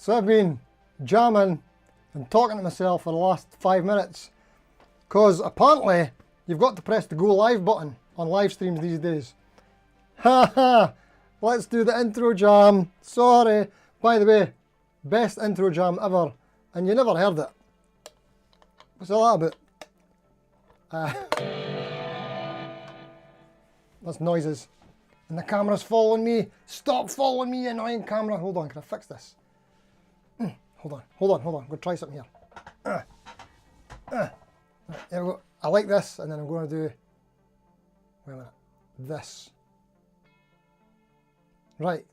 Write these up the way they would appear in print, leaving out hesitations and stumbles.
So I've been jamming and talking to myself for the last 5 minutes because apparently you've got to press the go live button on live streams these days. Haha, let's do the intro jam. Sorry. By the way, best intro jam ever, and you never heard it. What's all that about? That's noises. And the camera's following me. Stop following me, you annoying camera. Hold on, can I fix this? Hold on. I'm going to try something here. There we go. I like this, and then I'm going to do, wait a minute, this. Right.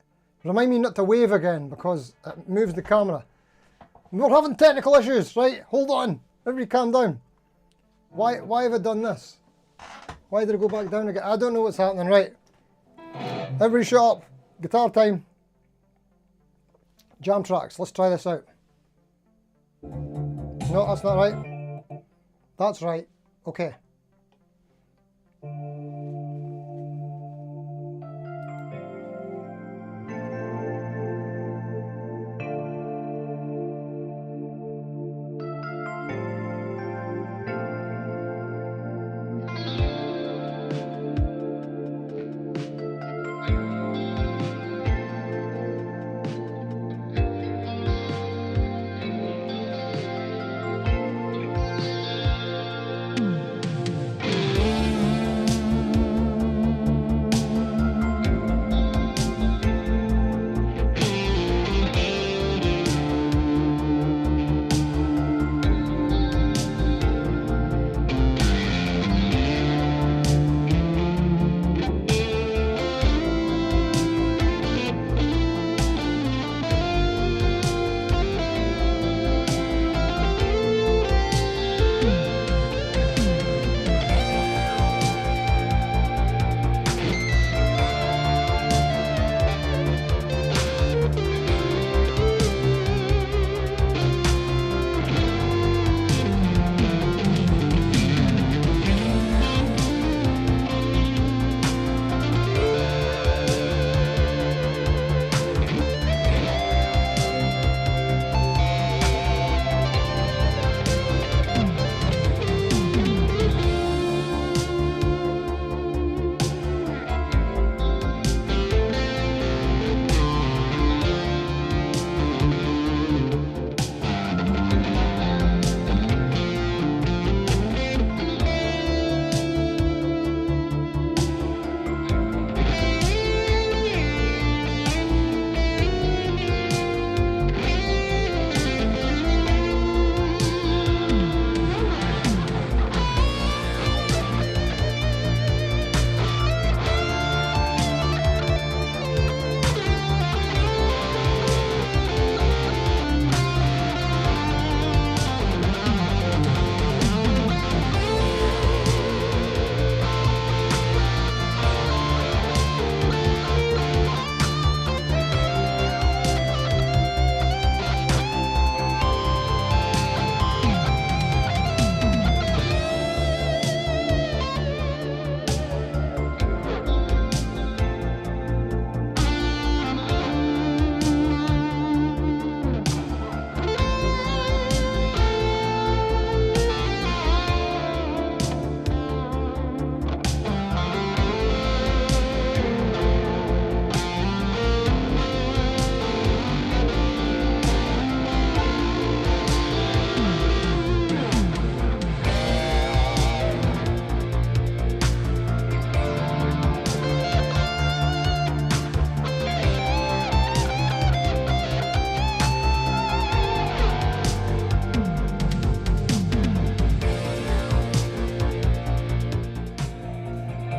Remind me not to wave again because it moves the camera. We're having technical issues, right? Hold on. Everybody calm down. Why have I done this? Why did I go back down again? I don't know what's happening, right? Everybody shut up. Guitar time. Jam tracks. Let's try this out. No, that's not right. That's right. Okay.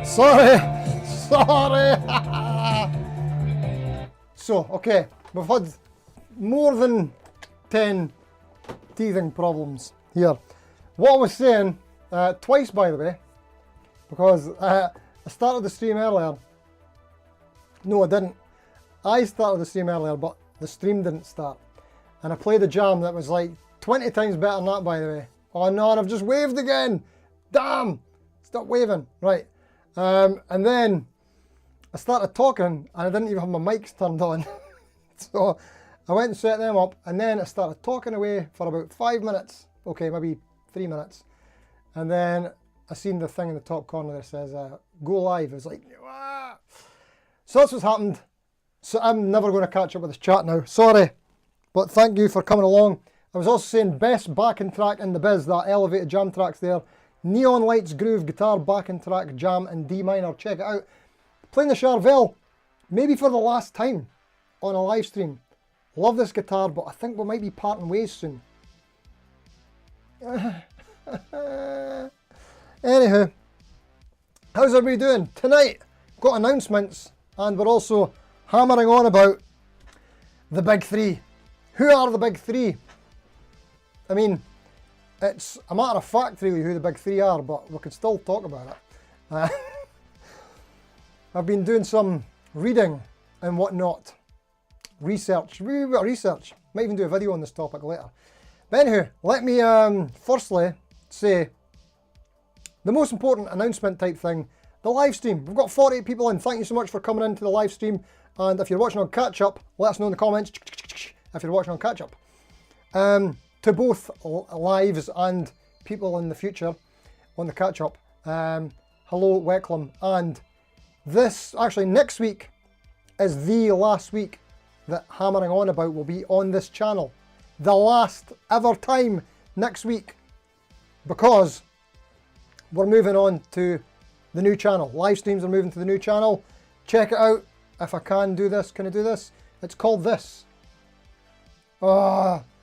Sorry. So, okay, we've had more than 10 teething problems here. What I was saying, twice by the way, because I started the stream earlier. No, I didn't. I started the stream earlier, but the stream didn't start. And I played a jam that was like 20 times better than that, by the way. Oh no, and I've just waved again. Damn! Stop waving. Right. And then I started talking and I didn't even have my mics turned on. So I went and set them up, and then I started talking away for about 5 minutes. Okay, maybe 3 minutes. And then I seen the thing in the top corner that says, go live. I was like, ah. So that's what's happened. So I'm never going to catch up with this chat now. Sorry, but thank you for coming along. I was also saying best backing track in the biz, that elevated jam track's there. Neon Lights Groove guitar backing track, jam in D minor. Check it out. Playing the Charvel, maybe for the last time on a live stream. Love this guitar, but I think we might be parting ways soon. Anywho, how's everybody doing? Tonight, got announcements, and we're also hammering on about the big three. Who are the big three? I mean, it's a matter of fact really who the big three are, but we could still talk about it. I've been doing some reading and whatnot. Research, research. Might even do a video on this topic later. But anywho, let me firstly say the most important announcement type thing, the live stream. We've got 48 people in. Thank you so much for coming into the live stream. And if you're watching on catch up, let us know in the comments if you're watching on catch up. To both lives and people in the future on the catch up. Hello, Weckham. And this, actually next week, is the last week that Hammering On About will be on this channel. The last ever time next week. Because we're moving on to the new channel. Live streams are moving to the new channel. Check it out. If I can do this, can I do this? It's called this.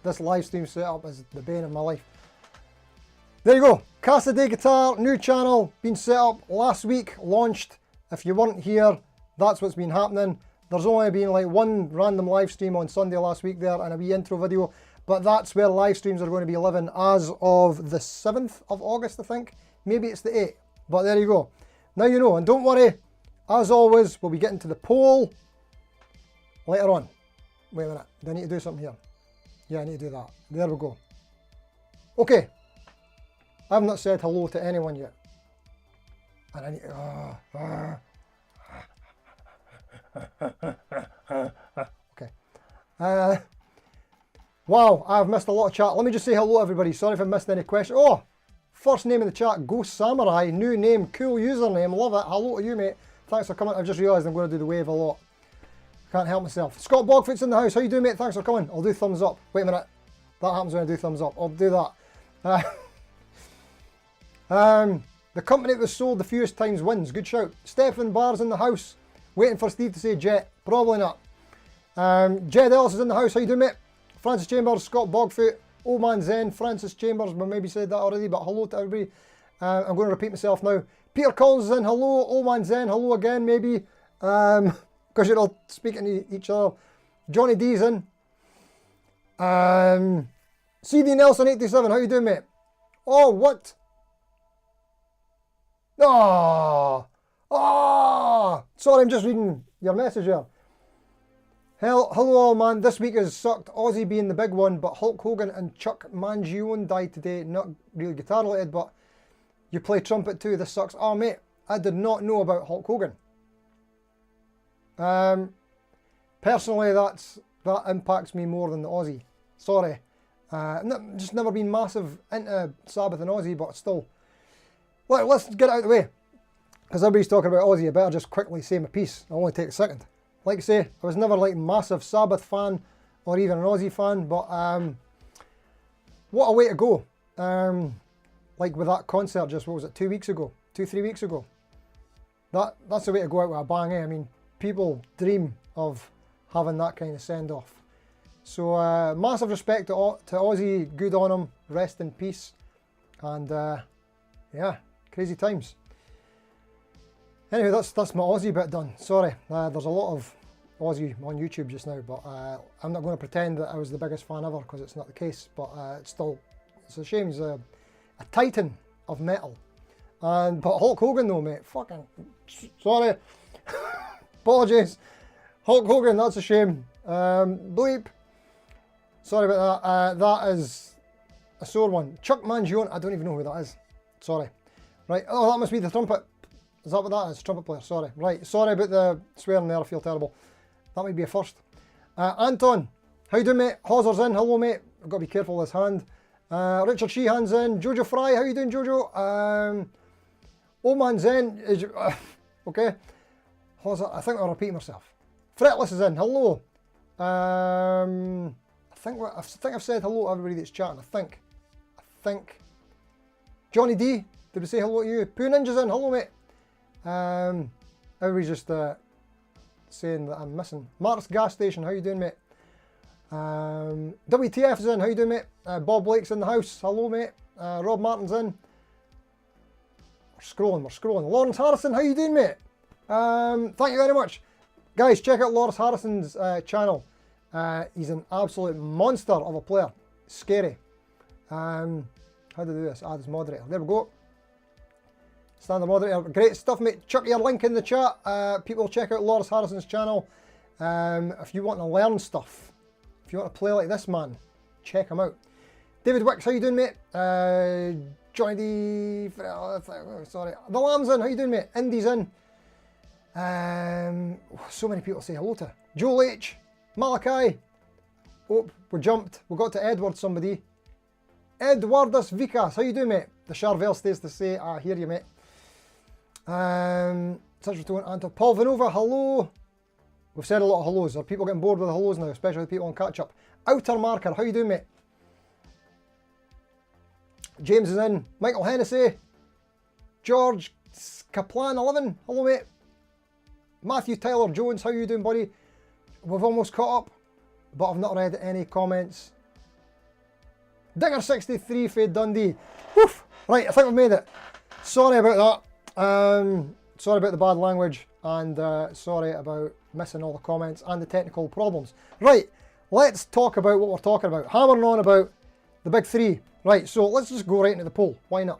This live stream setup is the bane of my life. There you go. Cassidy guitar, new channel, been set up last week, launched. If you weren't here, that's what's been happening. There's only been like one random live stream on Sunday last week there and a wee intro video, but that's where live streams are going to be living as of the 7th of August, I think. Maybe it's the 8th, but there you go. Now you know, and don't worry, as always, we'll be getting to the poll later on. Wait a minute, do I need to do something here? Yeah, I need to do that. There we go. Okay. I've not said hello to anyone yet. And I need to... Okay. Wow, I've missed a lot of chat. Let me just say hello everybody. Sorry if I missed any questions. Oh! First name in the chat, Ghost Samurai. New name, cool username. Love it. Hello to you, mate. Thanks for coming. I've just realised I'm going to do the wave a lot. Can't help myself. Scott Bogfoot's in the house. How you doing, mate? Thanks for coming. I'll do thumbs up. Wait a minute. That happens when I do thumbs up. I'll do that. The company that was sold the fewest times wins. Good shout. Stefan Barr's in the house. Waiting for Steve to say Jet. Probably not. Jed Ellis is in the house. How you doing, mate? Francis Chambers, Scott Bogfoot, Old Man Zen, Francis Chambers. We maybe said that already, but hello to everybody. I'm going to repeat myself now. Peter Collins is in. Hello. Old Man Zen. Hello again, maybe. Because you're all speaking to each other. Johnny D's in. CD Nelson 87, how you doing, mate? Oh, what? Oh, sorry, I'm just reading your message here. Hello all, man. This week has sucked. Ozzy being the big one, but Hulk Hogan and Chuck Mangione died today. Not really guitar related, but you play trumpet too. This sucks. Oh, mate, I did not know about Hulk Hogan. Personally, that impacts me more than the Ozzy. Sorry. Just never been massive into Sabbath and Ozzy, but still. Let's get it out of the way. Because everybody's talking about Ozzy, I better just quickly say my piece. I'll only take a second. Like I say, I was never like a massive Sabbath fan or even an Ozzy fan, but what a way to go. Like with that concert just, what was it, 2 weeks ago? 2-3 weeks ago. That's the way to go out with a bang, eh? I mean, people dream of having that kind of send-off. So massive respect to Ozzy, good on him, rest in peace, and yeah, crazy times. Anyway, that's my Ozzy bit done. Sorry, there's a lot of Ozzy on YouTube just now, but I'm not going to pretend that I was the biggest fan ever, because it's not the case, but it's a shame. He's a titan of metal. But Hulk Hogan though, mate, fucking, sorry, apologies. Hulk Hogan, that's a shame. Bleep. Sorry about that. That is a sore one. Chuck Mangione, I don't even know who that is. Sorry. Right, oh, that must be the trumpet. Is that what that is? Trumpet player, sorry. Right, sorry about the swearing there, I feel terrible. That might be a first. Anton, How you doing, mate? Hawser's in. Hello, mate. I've got to be careful with his hand. Richard Sheehan's in. Jojo Fry, how you doing, Jojo? Oman's in. Okay. Hawser, I think I'll repeat myself. Fretless is in. Hello. I think I've said hello to everybody that's chatting. I think. Johnny D, did we say hello to you? Poo Ninja's in. Hello, mate. Everybody's just saying that I'm missing. Mark's Gas Station, how you doing, mate? WTF's in, how you doing, mate? Bob Blake's in the house, hello, mate. Rob Martin's in. We're scrolling. Lawrence Harrison, how you doing, mate? Thank you very much. Guys, check out Lawrence Harrison's channel. He's an absolute monster of a player. Scary. How do I do this? Add as moderator. There we go. Standard moderator. Great stuff, mate. Chuck your link in the chat. People check out Lawrence Harrison's channel. If you want to learn stuff, if you want to play like this man, check him out. David Wicks, how you doing, mate? Johnny D. Sorry. The Lamb's in. How you doing, mate? Indy's in. So many people say hello to. Joel H. Malachi. Oh, we jumped. We got to Edward somebody. Edwardus Vikas, how you doing, mate? The Charvel stays to say, I hear you, mate. Such a Anto. Paul Vinova, hello. We've said a lot of hellos. Are people getting bored with the hellos now, especially the people on catch up? Outer Marker, how you doing, mate? James is in. Michael Hennessy. George Kaplan 11, hello, mate. Matthew Tyler Jones, how you doing, buddy? We've almost caught up, but I've not read any comments. Digger63, Fade Dundee. Woof! Right, I think we've made it. Sorry about that. Sorry about the bad language, and sorry about missing all the comments and the technical problems. Right, let's talk about what we're talking about. Hammering on about the big three. Right, so let's just go right into the poll. Why not?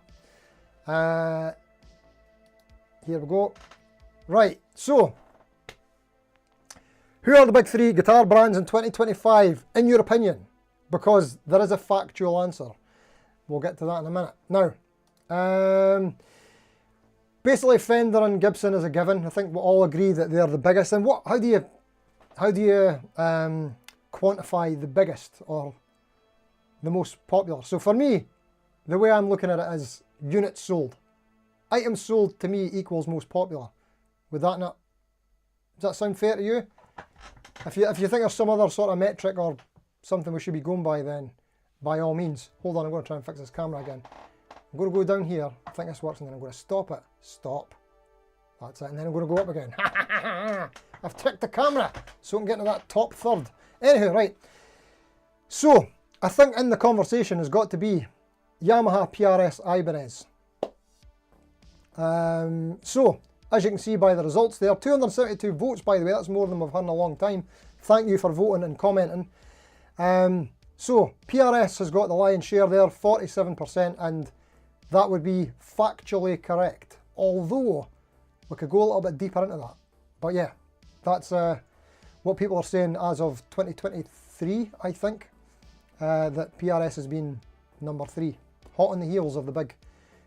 Here we go. Right, so who are the big three guitar brands in 2025, in your opinion? Because there is a factual answer. We'll get to that in a minute. Now, basically Fender and Gibson is a given. I think we all agree that they're the biggest. And how do you quantify the biggest or the most popular? So for me, the way I'm looking at it is units sold. Items sold to me equals most popular. Would that not? Does that sound fair to you? If you think there's some other sort of metric or something we should be going by, then by all means. Hold on, I'm going to try and fix this camera again. I'm going to go down here. I think this works, and then I'm going to stop it. Stop. That's it. And then I'm going to go up again. I've tricked the camera so I can get into that top third. Anywho, right. So I think in the conversation has got to be Yamaha PRS Ibanez. So as you can see by the results there, 272 votes, by the way. That's more than we've had in a long time. Thank you for voting and commenting. So PRS has got the lion's share there, 47%, and that would be factually correct. Although we could go a little bit deeper into that. But yeah, that's what people are saying as of 2023, I think, that PRS has been number 3, hot on the heels of the big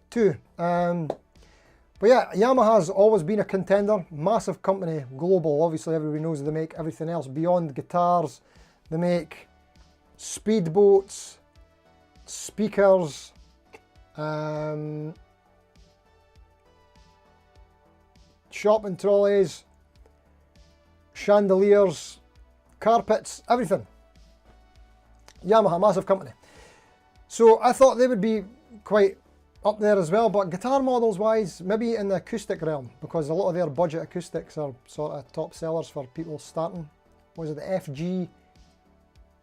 2. But yeah, Yamaha's always been a contender, massive company, global. Obviously everybody knows they make everything else beyond guitars. They make speedboats, speakers, shopping trolleys, chandeliers, carpets, everything. Yamaha, massive company. So I thought they would be quite up there as well, but guitar models wise, maybe in the acoustic realm, because a lot of their budget acoustics are sort of top sellers for people starting. Was it the FG?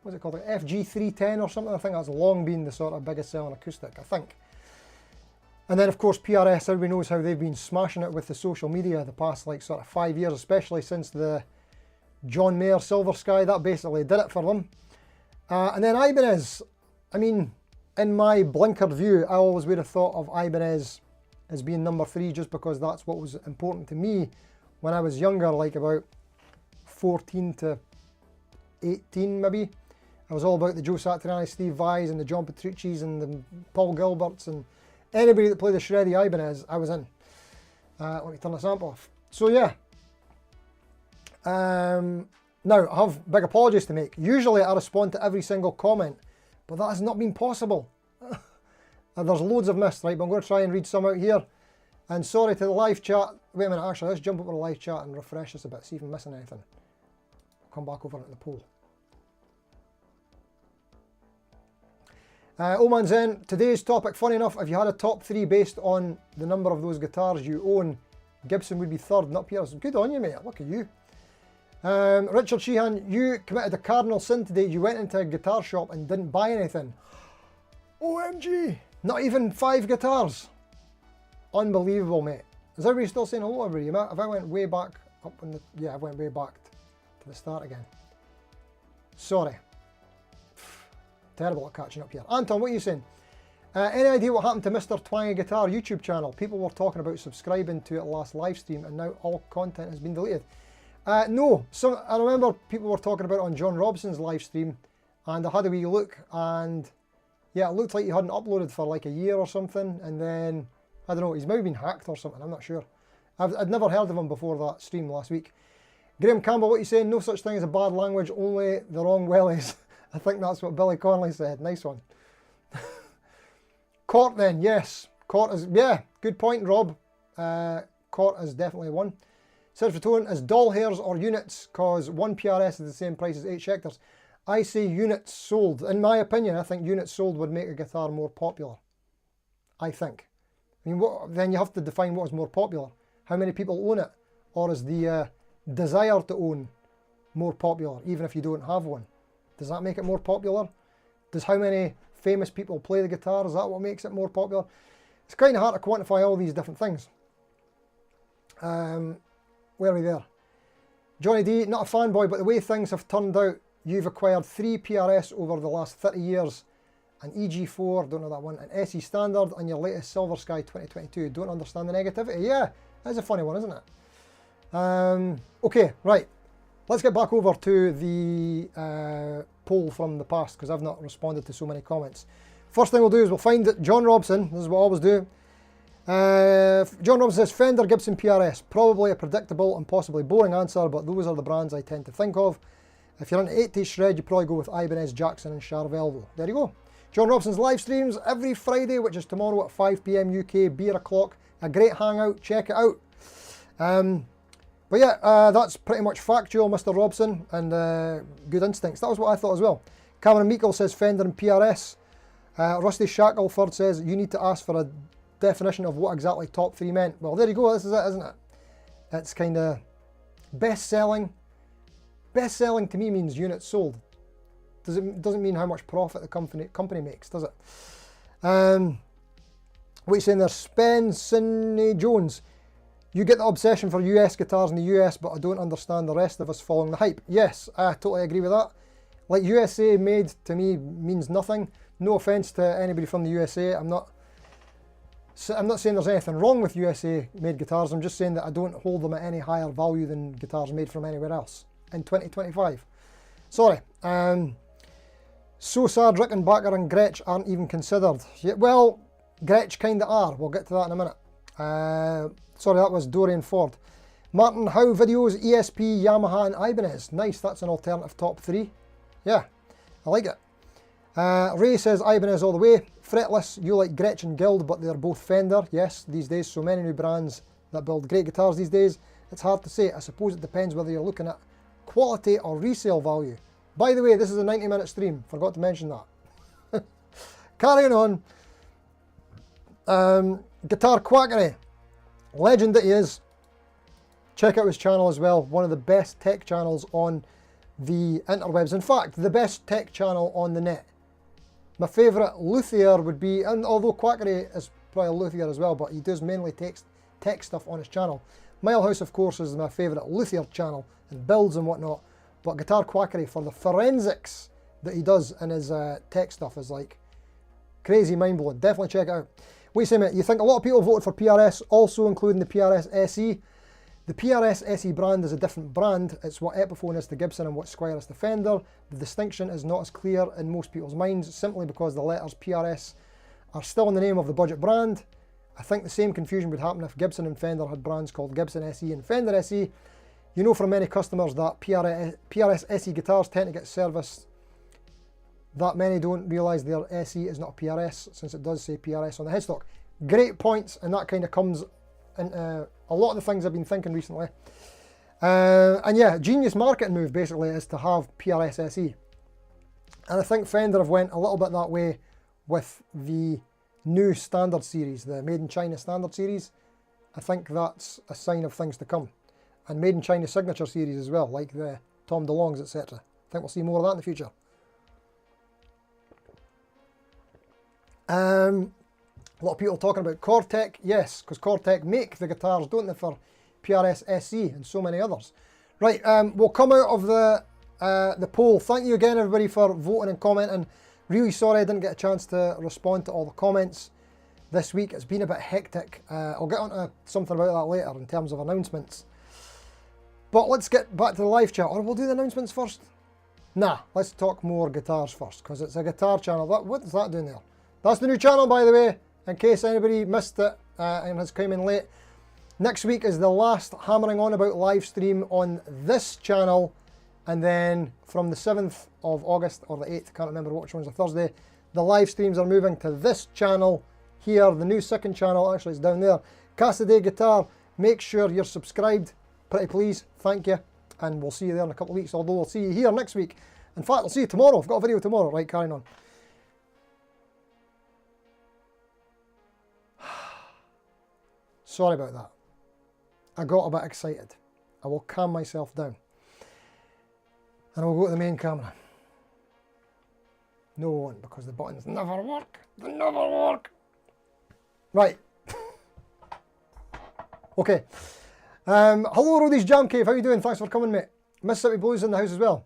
What's it called? The FG310 or something? I think that's long been the sort of biggest selling acoustic, I think. And then of course PRS, everybody knows how they've been smashing it with the social media the past like sort of 5 years, especially since the John Mayer Silver Sky. That basically did it for them. And then Ibanez, I mean, in my blinkered view, I always would have thought of Ibanez as being number 3 just because that's what was important to me when I was younger, like about 14 to 18 maybe. I was all about the Joe Satriani, Steve Vais and the John Petrucci's and the Paul Gilberts and anybody that played the shreddy Ibanez, I was in. Let me turn this amp off. So yeah. Now Now, I have big apologies to make. Usually I respond to every single comment, but that has not been possible. And there's loads I've missed, right? But I'm going to try and read some out here. And sorry to the live chat. Wait a minute, actually, let's jump over the live chat and refresh this a bit, see if I'm missing anything. I'll come back over to the poll. Oman Zen, today's topic, funny enough, if you had a top 3 based on the number of those guitars you own, Gibson would be third, not Pierce. Good on you, mate. Look at you. Richard Sheehan, you committed a cardinal sin today. You went into a guitar shop and didn't buy anything. OMG. Not even 5 guitars. Unbelievable, mate. Is everybody still saying hello, everybody? If I went way back up in the... Yeah, I went way back to the start again. Sorry. Terrible at catching up here. Anton, what are you saying? Any idea what happened to Mr. Twangy Guitar YouTube channel? People were talking about subscribing to it last live stream and now all content has been deleted. No, I remember people were talking about it on John Robson's live stream and I had a wee look and yeah, it looked like he hadn't uploaded for like a year or something and then, I don't know, he's maybe been hacked or something, I'm not sure. I'd never heard of him before that stream last week. Graham Campbell, what are you saying? No such thing as a bad language, only the wrong wellies. I think that's what Billy Connolly said. Nice one. Cort then, yes. Cort is, yeah, good point, Rob. Cort is definitely one. Search for tone is doll hairs or units, because one PRS is the same price as 8 Schecters. I say units sold. In my opinion, I think units sold would make a guitar more popular. I think. I mean, then you have to define what is more popular. How many people own it? Or is the desire to own more popular, even if you don't have one? Does that make it more popular? Does how many famous people play the guitar, is that what makes it more popular? It's kind of hard to quantify all these different things. Where are we there? Johnny D, not a fanboy, but the way things have turned out, you've acquired 3 PRS over the last 30 years, an EG4, don't know that one, an SE Standard, and your latest Silver Sky 2022. Don't understand the negativity. Yeah, that's a funny one, isn't it? Okay, right. Let's get back over to the poll from the past, because I've not responded to so many comments. First thing we'll do is we'll find that John Robson, this is what I always do. John Robson says, Fender Gibson PRS, probably a predictable and possibly boring answer, but those are the brands I tend to think of. If you're into 80s shred, you probably go with Ibanez, Jackson and Charvello. There you go. John Robson's live streams every Friday, which is tomorrow at 5 PM UK, beer o'clock. A great hangout, check it out. But yeah, that's pretty much factual, Mr. Robson, and good instincts. That was what I thought as well. Cameron Meikle says Fender and PRS. Rusty Shackelford says you need to ask for a definition of what exactly top 3 meant. Well, there you go, this is it, isn't it? It's kind of best-selling. Best-selling to me means units sold. Doesn't mean how much profit the company makes, does it? What are you saying there? Spencer Jones. You get the obsession for US guitars in the US, but I don't understand the rest of us following the hype. Yes, I totally agree with that. Like USA made to me means nothing. No offense to anybody from the USA. I'm not saying there's anything wrong with USA made guitars. I'm just saying that I don't hold them at any higher value than guitars made from anywhere else in 2025. Sorry. So sad Rickenbacker and Gretsch aren't even considered. Yeah, well, Gretsch kind of are. We'll get to that in a minute. Sorry, that was Dorian Ford. Martin, how videos, ESP, Yamaha and Ibanez. Nice, that's an alternative top 3. Yeah, I like it. Ray says Ibanez all the way. Fretless, you like Gretsch and Guild, but they're both Fender. Yes, these days, so many new brands that build great guitars these days. It's hard to say. I suppose it depends whether you're looking at quality or resale value. By the way, this is a 90-minute stream. Forgot to mention that. Carrying on. Guitar Quackery. Legend that he is. Check out his channel as well. One of the best tech channels on the interwebs. In fact, the best tech channel on the net. My favourite luthier would be, and although Quackery is probably a luthier as well, but he does mainly tech stuff on his channel. Milehouse, of course, is my favourite luthier channel and builds and whatnot. But Guitar Quackery, for the forensics that he does in his tech stuff, is like crazy, mind-blowing. Definitely check it out. Wait a minute, you think a lot of people voted for PRS, also including the PRS SE. The PRS SE brand is a different brand. It's what Epiphone is to Gibson and what Squier is to Fender. The distinction is not as clear in most people's minds, simply because the letters PRS are still in the name of the budget brand. I think the same confusion would happen if Gibson and Fender had brands called Gibson SE and Fender SE. You know from many customers that PRS SE guitars tend to get serviced. That many don't realise their SE is not a PRS, since it does say PRS on the headstock. Great points, and that kind of comes into a lot of the things I've been thinking recently. And yeah, genius marketing move basically is to have PRS SE. And I think Fender have went a little bit that way with the new standard series, the Made in China standard series. I think that's a sign of things to come. And Made in China signature series as well, like the Tom DeLonges, etc. I think we'll see more of that in the future. A lot of people talking about Cortec. Yes, because Cortec make the guitars, don't they, for PRS SE and so many others. Right, we'll come out of the poll. Thank you again, everybody, for voting and commenting. Really sorry I didn't get a chance to respond to all the comments this week. It's been a bit hectic. I'll get onto something about that later in terms of announcements. But let's get back to the live chat. Or we'll do the announcements first. Nah, let's talk more guitars first, because it's a guitar channel. What is that doing there? That's the new channel, by the way, in case anybody missed it and has come in late. Next week is the last hammering on about live stream on this channel, and then from the 7th of August, or the 8th, can't remember which one's a Thursday, the live streams are moving to this channel here, the new second channel. Actually, it's down there. Cassidy Guitar. Make sure you're subscribed, pretty please, thank you, and we'll see you there in a couple of weeks, although we'll see you here next week. In fact, I'll see you tomorrow. I've got a video tomorrow. Right, carrying on. Sorry about that. I got a bit excited. I will calm myself down. And I will go to the main camera. No, I won't, because the buttons never work. They never work. Right. Okay. Hello, Roddy's Jam Cave. How you doing? Thanks for coming, mate. Mississippi Blues in the house as well.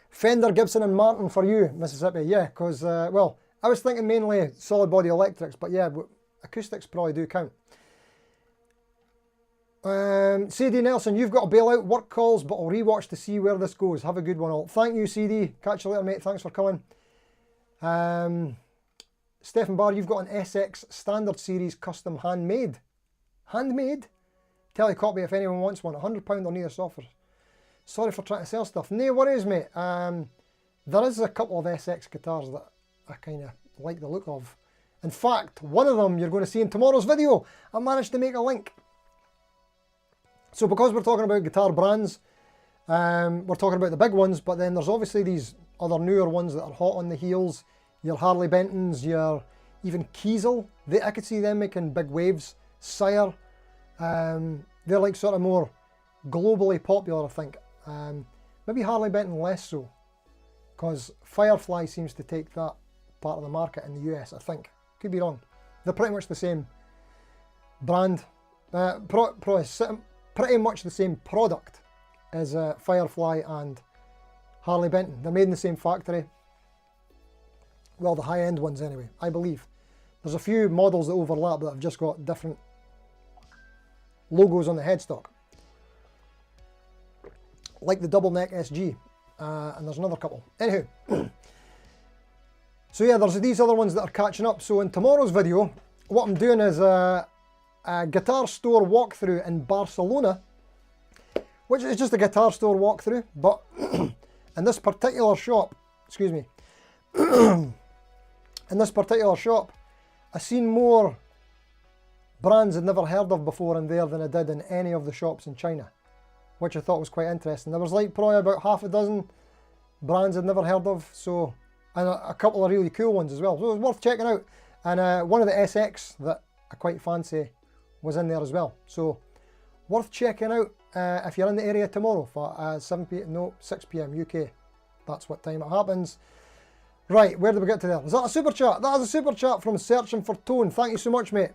Fender, Gibson and Martin for you, Mississippi. Yeah, because, well, I was thinking mainly solid body electrics, but yeah, acoustics probably do count. CD Nelson, you've got to bail out work calls, but I'll rewatch to see where this goes. Have a good one all. Thank you, CD. Catch you later, mate. Thanks for coming. Stephen Barr, you've got an SX Standard Series custom handmade. Handmade? Telecopy if anyone wants one. £100 on either software. Sorry for trying to sell stuff. No worries, mate. There is a couple of SX guitars that I kind of like the look of. In fact, one of them you're going to see in tomorrow's video. I managed to make a link. So because we're talking about guitar brands, we're talking about the big ones, but then there's obviously these other newer ones that are hot on the heels. Your Harley Bentons, your even Kiesel. I could see them making big waves. Sire. They're like sort of more globally popular, I think. Maybe Harley Benton less so, because Firefly seems to take that part of the market in the US, I think. Could be wrong. They're pretty much the same brand. Pretty much the same product as Firefly and Harley Benton. They're made in the same factory. Well, the high-end ones anyway, I believe. There's a few models that overlap that have just got different logos on the headstock. Like the double neck SG. And there's another couple. Anywho. So yeah, there's these other ones that are catching up. So in tomorrow's video, what I'm doing is a guitar store walkthrough in Barcelona, which is just a guitar store walkthrough, but in this particular shop, excuse me, in this particular shop, I've seen more brands I'd never heard of before in there than I did in any of the shops in China, which I thought was quite interesting. There was like probably about half a dozen brands I'd never heard of, so, and a couple of really cool ones as well, so it was worth checking out. And one of the SX that I quite fancy was in there as well, so worth checking out if you're in the area tomorrow for 6 p.m. UK. That's what time it happens. Right, where did we get to there? Is that a super chat? That is a super chat from Searching for Tone. Thank you so much, mate.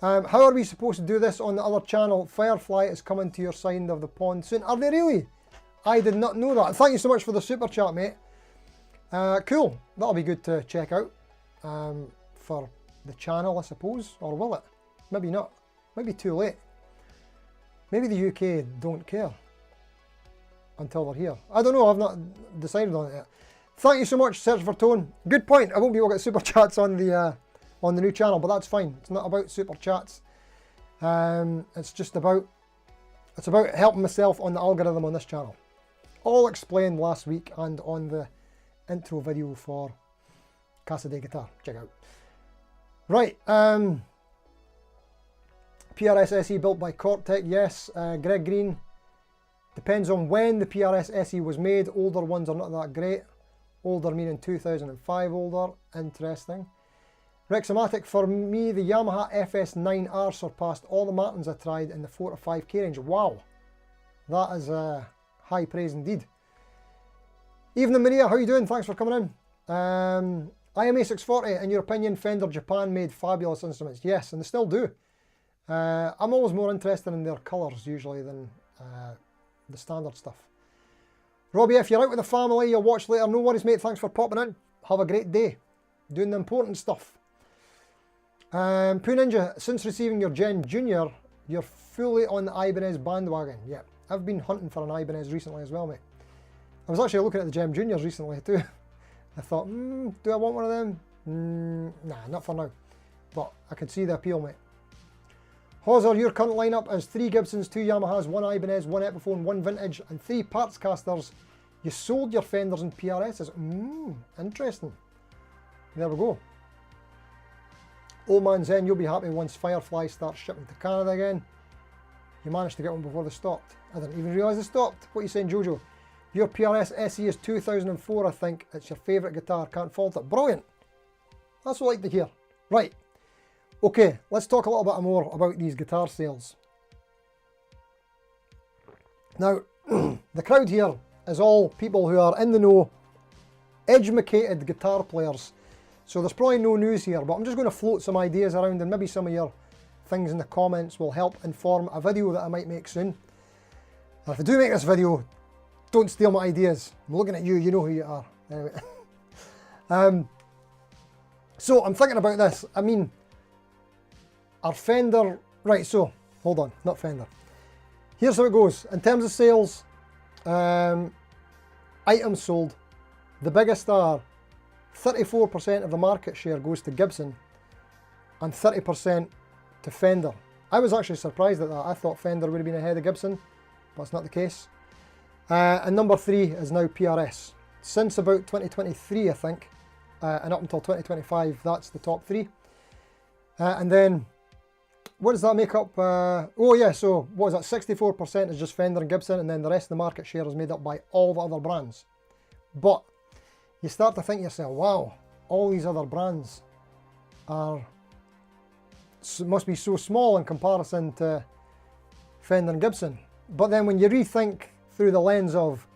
How are we supposed to do this on the other channel? Firefly is coming to your side of the pond soon. Are they really? I did not know that. Thank you so much for the super chat, mate. Cool. That'll be good to check out for the channel, I suppose. Or will it? Maybe not. Maybe too late. Maybe the UK don't care until they're here. I don't know. I've not decided on it yet. Thank you so much, Search for Tone. Good point. I won't be able to get super chats on the new channel, but that's fine. It's not about super chats. It's just about It's about helping myself on the algorithm on this channel. All explained last week and on the intro video for Cassidy guitar. Check out. Right, PRS SE built by Cortec, yes. Greg Green, depends on when the PRS SE was made. Older ones are not that great. Older meaning 2005 older. Interesting. Rexomatic, for me, the Yamaha FS9R surpassed all the Martins I tried in the 4 to 5K range. Wow, that is high praise indeed. Evening Maria, how you doing? Thanks for coming in. IMA 640, in your opinion, Fender Japan made fabulous instruments. Yes, and they still do. I'm always more interested in their colours usually than the standard stuff. Robbie, if you're out with the family, you'll watch later. No worries, mate. Thanks for popping in. Have a great day. Doing the important stuff. Poo Ninja, since receiving your Gen Junior, you're fully on the Ibanez bandwagon. Yeah, I've been hunting for an Ibanez recently as well, mate. I was actually looking at the Gem Juniors recently too. I thought, do I want one of them? Nah, not for now. But I could see the appeal, mate. Hauser, your current lineup is 3 Gibsons, 2 Yamahas, 1 Ibanez, 1 Epiphone, 1 Vintage, and 3 parts casters. You sold your Fenders and PRSs. Interesting. There we go. Old man Zen, you'll be happy once Firefly starts shipping to Canada again. You managed to get one before they stopped. I didn't even realise they stopped. What are you saying, Jojo? Your PRS SE is 2004, I think. It's your favourite guitar. Can't fault it. Brilliant. That's what I like to hear. Right. Okay, let's talk a little bit more about these guitar sales. Now, the crowd here is all people who are in the know, educated guitar players. So there's probably no news here, but I'm just going to float some ideas around, and maybe some of your things in the comments will help inform a video that I might make soon. And if I do make this video, don't steal my ideas. I'm looking at you, you know who you are. Anyway. So I'm thinking about this. I mean, our Fender, right, so, hold on, not Fender. Here's how it goes. In terms of sales, items sold, the biggest are 34% of the market share goes to Gibson and 30% to Fender. I was actually surprised at that. I thought Fender would have been ahead of Gibson, but it's not the case. And number 3 is now PRS. Since about 2023, I think, and up until 2025, that's the top 3. And then, what does that make up? Oh yeah, so what is that? 64% is just Fender and Gibson, and then the rest of the market share is made up by all the other brands. But you start to think to yourself, wow, all these other brands must be so small in comparison to Fender and Gibson. But then when you rethink through the lens of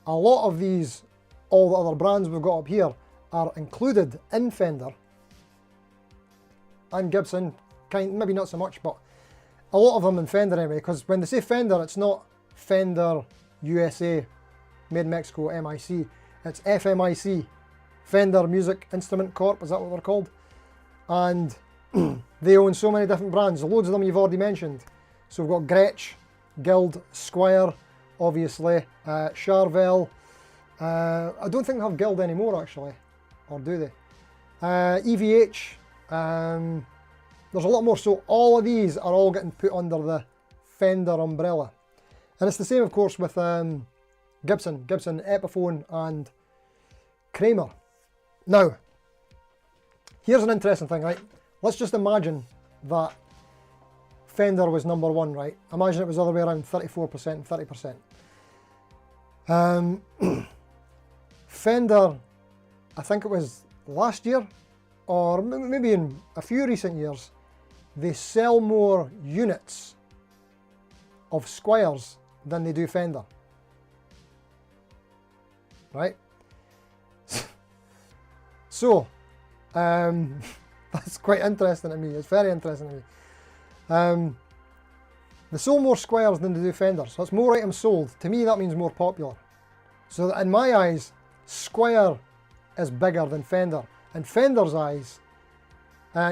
a lot of these, all the other brands we've got up here are included in Fender and Gibson, maybe not so much, but a lot of them in Fender anyway, because when they say Fender, it's not Fender USA, made in Mexico, MIC. It's FMIC, Fender Music Instrument Corp, is that what they're called? And they own so many different brands, loads of them you've already mentioned. So we've got Gretsch, Guild, Squier, obviously, Charvel. I don't think they have Guild anymore actually, or do they? EVH, there's a lot more, so all of these are all getting put under the Fender umbrella. And it's the same of course with Gibson, Epiphone and Kramer. Now, here's an interesting thing, right? Let's just imagine that Fender was number 1, right? Imagine it was the other way around, 34% and 30%. Fender, I think it was last year, or maybe in a few recent years, they sell more units of Squiers than they do Fender. Right? So, that's quite interesting to me. It's very interesting to me. They sell more Squiers than they do Fender, so it's more items sold. To me, that means more popular. So in my eyes, Squier is bigger than Fender. In Fender's eyes,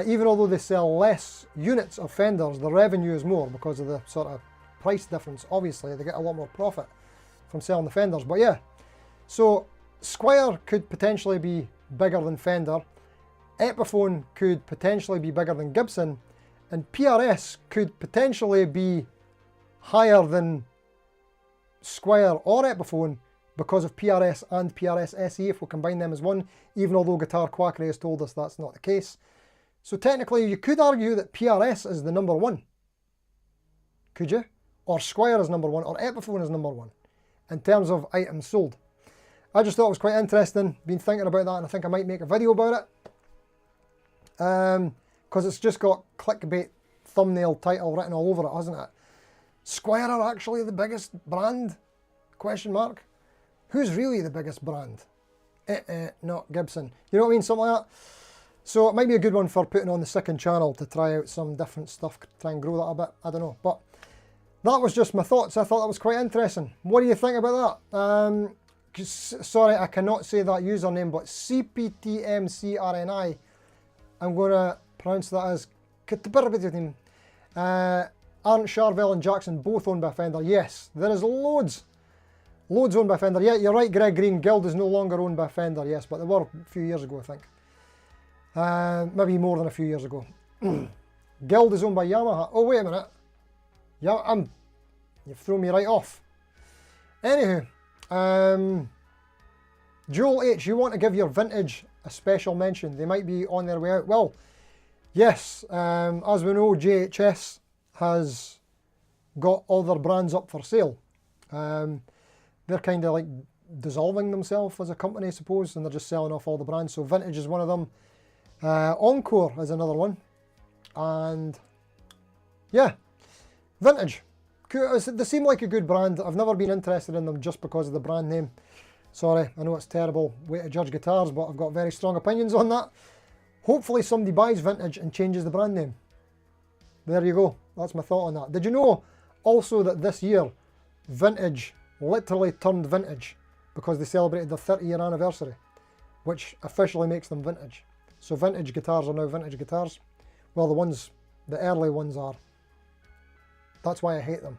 even although they sell less units of Fenders, the revenue is more because of the sort of price difference. Obviously, they get a lot more profit from selling the Fenders. But yeah, so Squier could potentially be bigger than Fender, Epiphone could potentially be bigger than Gibson, and PRS could potentially be higher than Squire or Epiphone because of PRS and PRS SE if we combine them as one, even although Guitar Quackery has told us that's not the case. So technically you could argue that PRS is the number one. Could you? Or Squire is number one, or Epiphone is number one in terms of items sold. I just thought it was quite interesting, been thinking about that, and I think I might make a video about it. Because it's just got clickbait thumbnail title written all over it, hasn't it? Squire are actually the biggest brand? Question mark. Who's really the biggest brand? Not Gibson. You know what I mean? Something like that. So it might be a good one for putting on the second channel to try out some different stuff, try and grow that a bit. I don't know. But that was just my thoughts. I thought that was quite interesting. What do you think about that? Sorry, I cannot say that username, but CPTMCRNI. I'm going to pronounce that as Aren't Charvel and Jackson both owned by Fender? Yes, there is loads owned by Fender. Yeah, you're right, Greg Green. Guild is no longer owned by Fender, yes, but they were a few years ago, I think. Maybe more than a few years ago. Guild is owned by Yamaha. Oh, wait a minute. Yeah, you've thrown me right off. Anywho, Joel H, you want to give your vintage a special mention. They might be on their way out. Well, yes, as we know, JHS has got all their brands up for sale. They're kind of like dissolving themselves as a company, I suppose, and they're just selling off all the brands. So Vintage is one of them. Encore is another one. And yeah, Vintage. They seem like a good brand. I've never been interested in them just because of the brand name. Sorry, I know it's a terrible way to judge guitars, but I've got very strong opinions on that. Hopefully somebody buys Vintage and changes the brand name. There you go. That's my thought on that. Did you know also that this year Vintage literally turned vintage because they celebrated their 30-year anniversary, which officially makes them vintage. So vintage guitars are now vintage guitars. Well, the early ones are. That's why I hate them.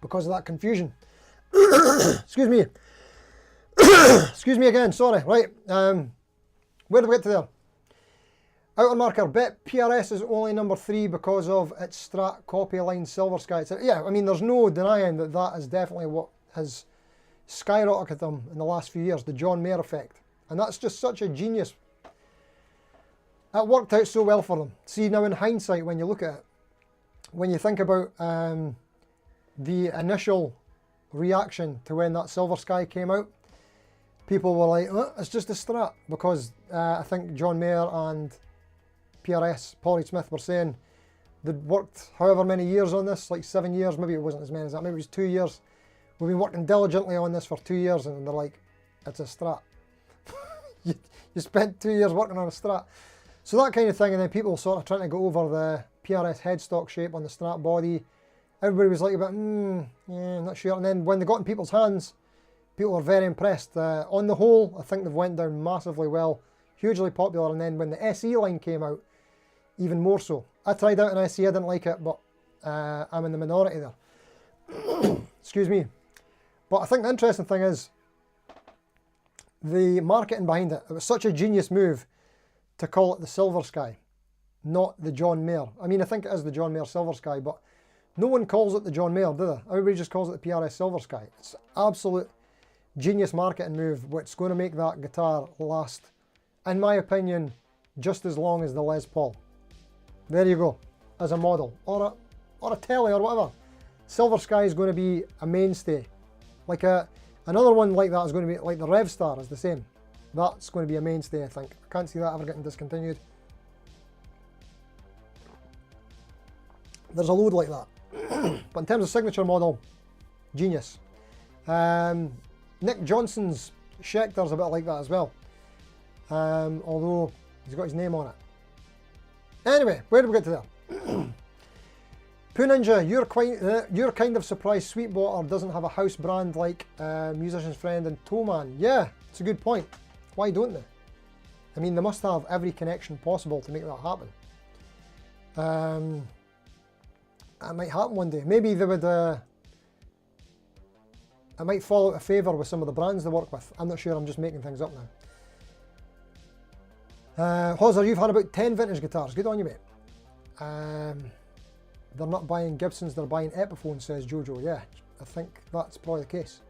Because of that confusion. Excuse me. Excuse me again, sorry. Right, where did we get to there? Outer marker, bet PRS is only number 3 because of its Strat copy line Silver Sky. Yeah, I mean, there's no denying that that is definitely what has skyrocketed them in the last few years, the John Mayer effect. And that's just such a genius. That worked out so well for them. See, now in hindsight, when you look at it, when you think about the initial reaction to when that Silver Sky came out, people were like, oh, it's just a Strat, because I think John Mayer and PRS, Paul Reed Smith, were saying they'd worked however many years on this, like 7 years, maybe it wasn't as many as that, maybe it was 2 years. We've been working diligently on this for 2 years, and they're like, it's a Strat. you spent 2 years working on a Strat. So that kind of thing, and then people sort of trying to go over the PRS headstock shape on the Strat body. Everybody was like, yeah, I'm not sure. And then when they got in people's hands, people were very impressed. On the whole, I think they've went down massively well, hugely popular. And then when the SE line came out, even more so. I tried out an SE, I didn't like it, but I'm in the minority there. Excuse me. But I think the interesting thing is the marketing behind it. It was such a genius move to call it the Silver Sky, not the John Mayer. I mean, I think it is the John Mayer Silver Sky, but no one calls it the John Mayer, do they? Everybody just calls it the PRS Silver Sky. It's absolute genius marketing move, which is going to make that guitar last, in my opinion, just as long as the Les Paul. There you go, as a model, or a Telly, or whatever. Silver Sky is going to be a mainstay. Like another one like that is going to be, like the Rev Star is the same. That's going to be a mainstay, I think. I can't see that ever getting discontinued. There's a load like that. But in terms of signature model, genius. Nick Johnson's Schecter's a bit like that as well. Although he's got his name on it. Anyway, where did we get to there? Poo Ninja, you're kind of surprised Sweetwater doesn't have a house brand like Musician's Friend and Toeman. Yeah, it's a good point. Why don't they? I mean, they must have every connection possible to make that happen. It might happen one day. Maybe they would, it might fall out of favour with some of the brands they work with. I'm not sure, I'm just making things up now. Hozzer, you've had about 10 vintage guitars. Good on you, mate. They're not buying Gibsons, they're buying Epiphones, says Jojo. Yeah, I think that's probably the case.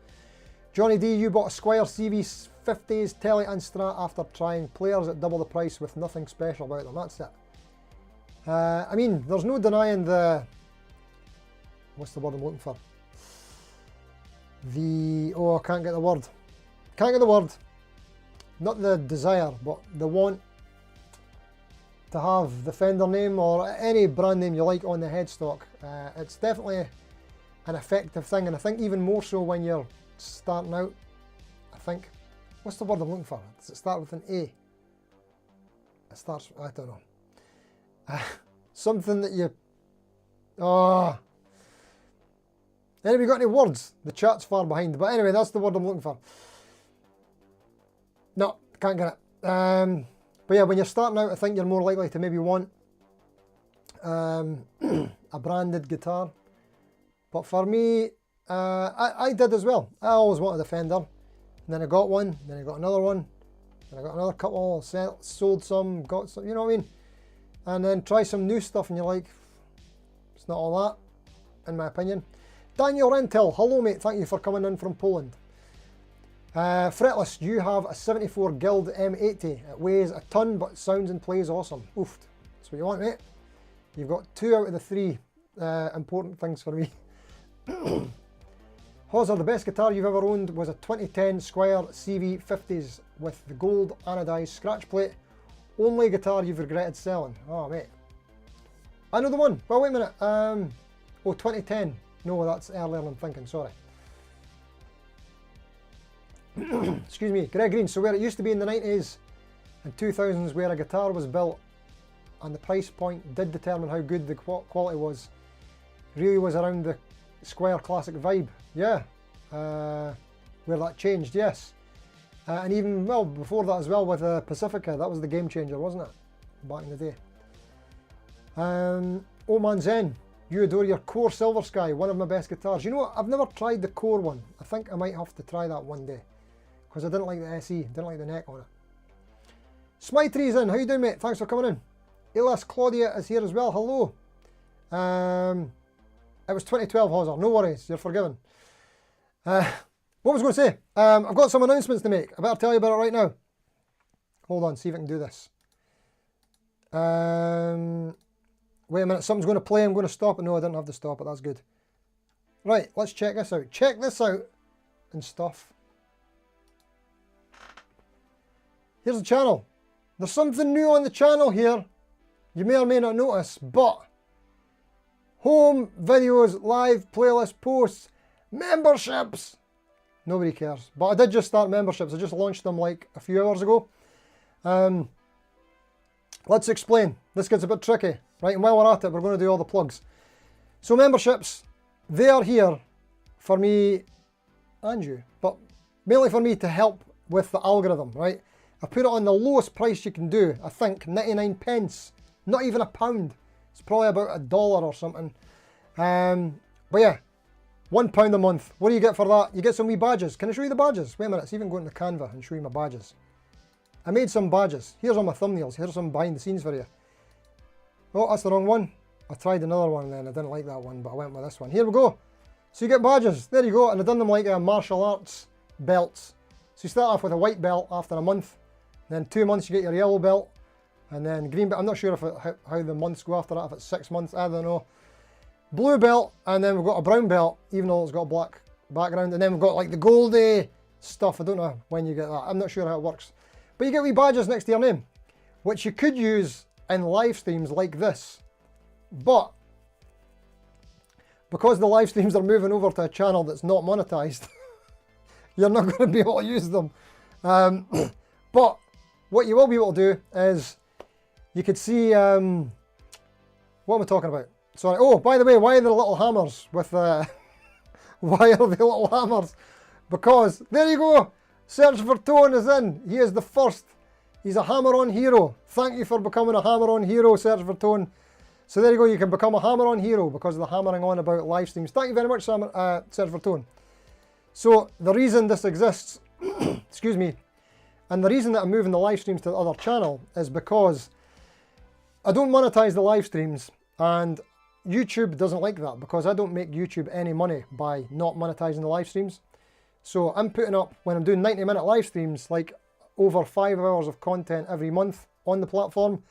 Johnny D, you bought a Squire CV50s Telly and Strat after trying players at double the price with nothing special about them. That's it. I mean, there's no denying the... What's the word I'm looking for? Oh, I can't get the word. Can't get the word. Not the desire, but the want to have the Fender name or any brand name you like on the headstock. It's definitely an effective thing, and I think even more so when you're starting out. I think, what's the word I'm looking for? Does it start with an A? It starts, I don't know. Something that you, anybody got any words? The chat's far behind, but anyway, that's the word I'm looking for. No, can't get it. But yeah, when you're starting out, I think you're more likely to maybe want a branded guitar. But for me, I did as well. I always wanted a Fender. And then I got one, then I got another one, then I got another couple, sold some, got some, you know what I mean? And then try some new stuff and you're like, it's not all that, in my opinion. Daniel Rentel, hello mate, thank you for coming in from Poland. Fretless, you have a 74 Guild M80. It weighs a ton but sounds and plays awesome. Oofed. That's what you want, mate. You've got 2 out of the 3 important things for me. Hozzer, the best guitar you've ever owned was a 2010 Squire CV50s with the gold anodized scratch plate. Only guitar you've regretted selling. Oh, mate. I know the one. Well, wait a minute. Oh, 2010. No, that's earlier than I'm thinking, sorry. Excuse me, Greg Green. So where it used to be in the 90s and 2000s where a guitar was built and the price point did determine how good the quality was, really was around the Squire Classic vibe. Yeah, where that changed, yes. And even, well, before that as well with Pacifica, that was the game changer, wasn't it? Back in the day. Oh man Zen, you adore your Core Silver Sky, one of my best guitars. You know what, I've never tried the Core one. I think I might have to try that one day. Because I didn't like the SE, didn't like the neck on it. Smitry's in, how you doing mate? Thanks for coming in. Elias Claudia is here as well, hello. It was 2012 Hozzer, no worries, you're forgiven. What was I going to say? I've got some announcements to make. I better tell you about it right now. Hold on, see if I can do this. Wait a minute, something's going to play, I'm going to stop it. No, I didn't have to stop it, that's good. Right, let's check this out. Check this out and stuff. Here's the channel. There's something new on the channel here. You may or may not notice, but home, videos, live, playlist, posts, memberships. Nobody cares. But I did just start memberships. I just launched them like a few hours ago. Let's explain. This gets a bit tricky, right? And while we're at it, we're going to do all the plugs. So memberships, they are here for me and you, but mainly for me to help with the algorithm, right? I put it on the lowest price you can do. I think 99 pence, not even £1. It's probably about $1 or something. But yeah, £1 a month. What do you get for that? You get some wee badges. Can I show you the badges? Wait a minute, let's even go into Canva and show you my badges. I made some badges. Here's all my thumbnails. Here's some behind the scenes for you. Oh, that's the wrong one. I tried another one then. I didn't like that one, but I went with this one. Here we go. So you get badges. There you go. And I've done them like martial arts belts. So you start off with a white belt after a month. Then 2 months you get your yellow belt. And then green belt. I'm not sure if how the months go after that. If it's 6 months, I don't know. Blue belt. And then we've got a brown belt, even though it's got a black background. And then we've got like the goldy stuff. I don't know when you get that. I'm not sure how it works. But you get wee badges next to your name, which you could use in live streams like this. But because the live streams are moving over to a channel that's not monetized, you're not going to be able to use them. But what you will be able to do is you could see, what am I talking about? Sorry. Oh, by the way, why are there little hammers with, why are they little hammers? Because, there you go. Search for Tone is in. He is the first. He's a hammer-on hero. Thank you for becoming a hammer-on hero, Search for Tone. So there you go. You can become a hammer-on hero because of the hammering on about live streams. Thank you very much, Search for Tone. So the reason this exists, excuse me, and the reason that I'm moving the live streams to the other channel is because I don't monetize the live streams And YouTube doesn't like that because I don't make YouTube any money by not monetizing the live streams. So I'm putting up, when I'm doing 90-minute live streams, like over 5 hours of content every month on the platform,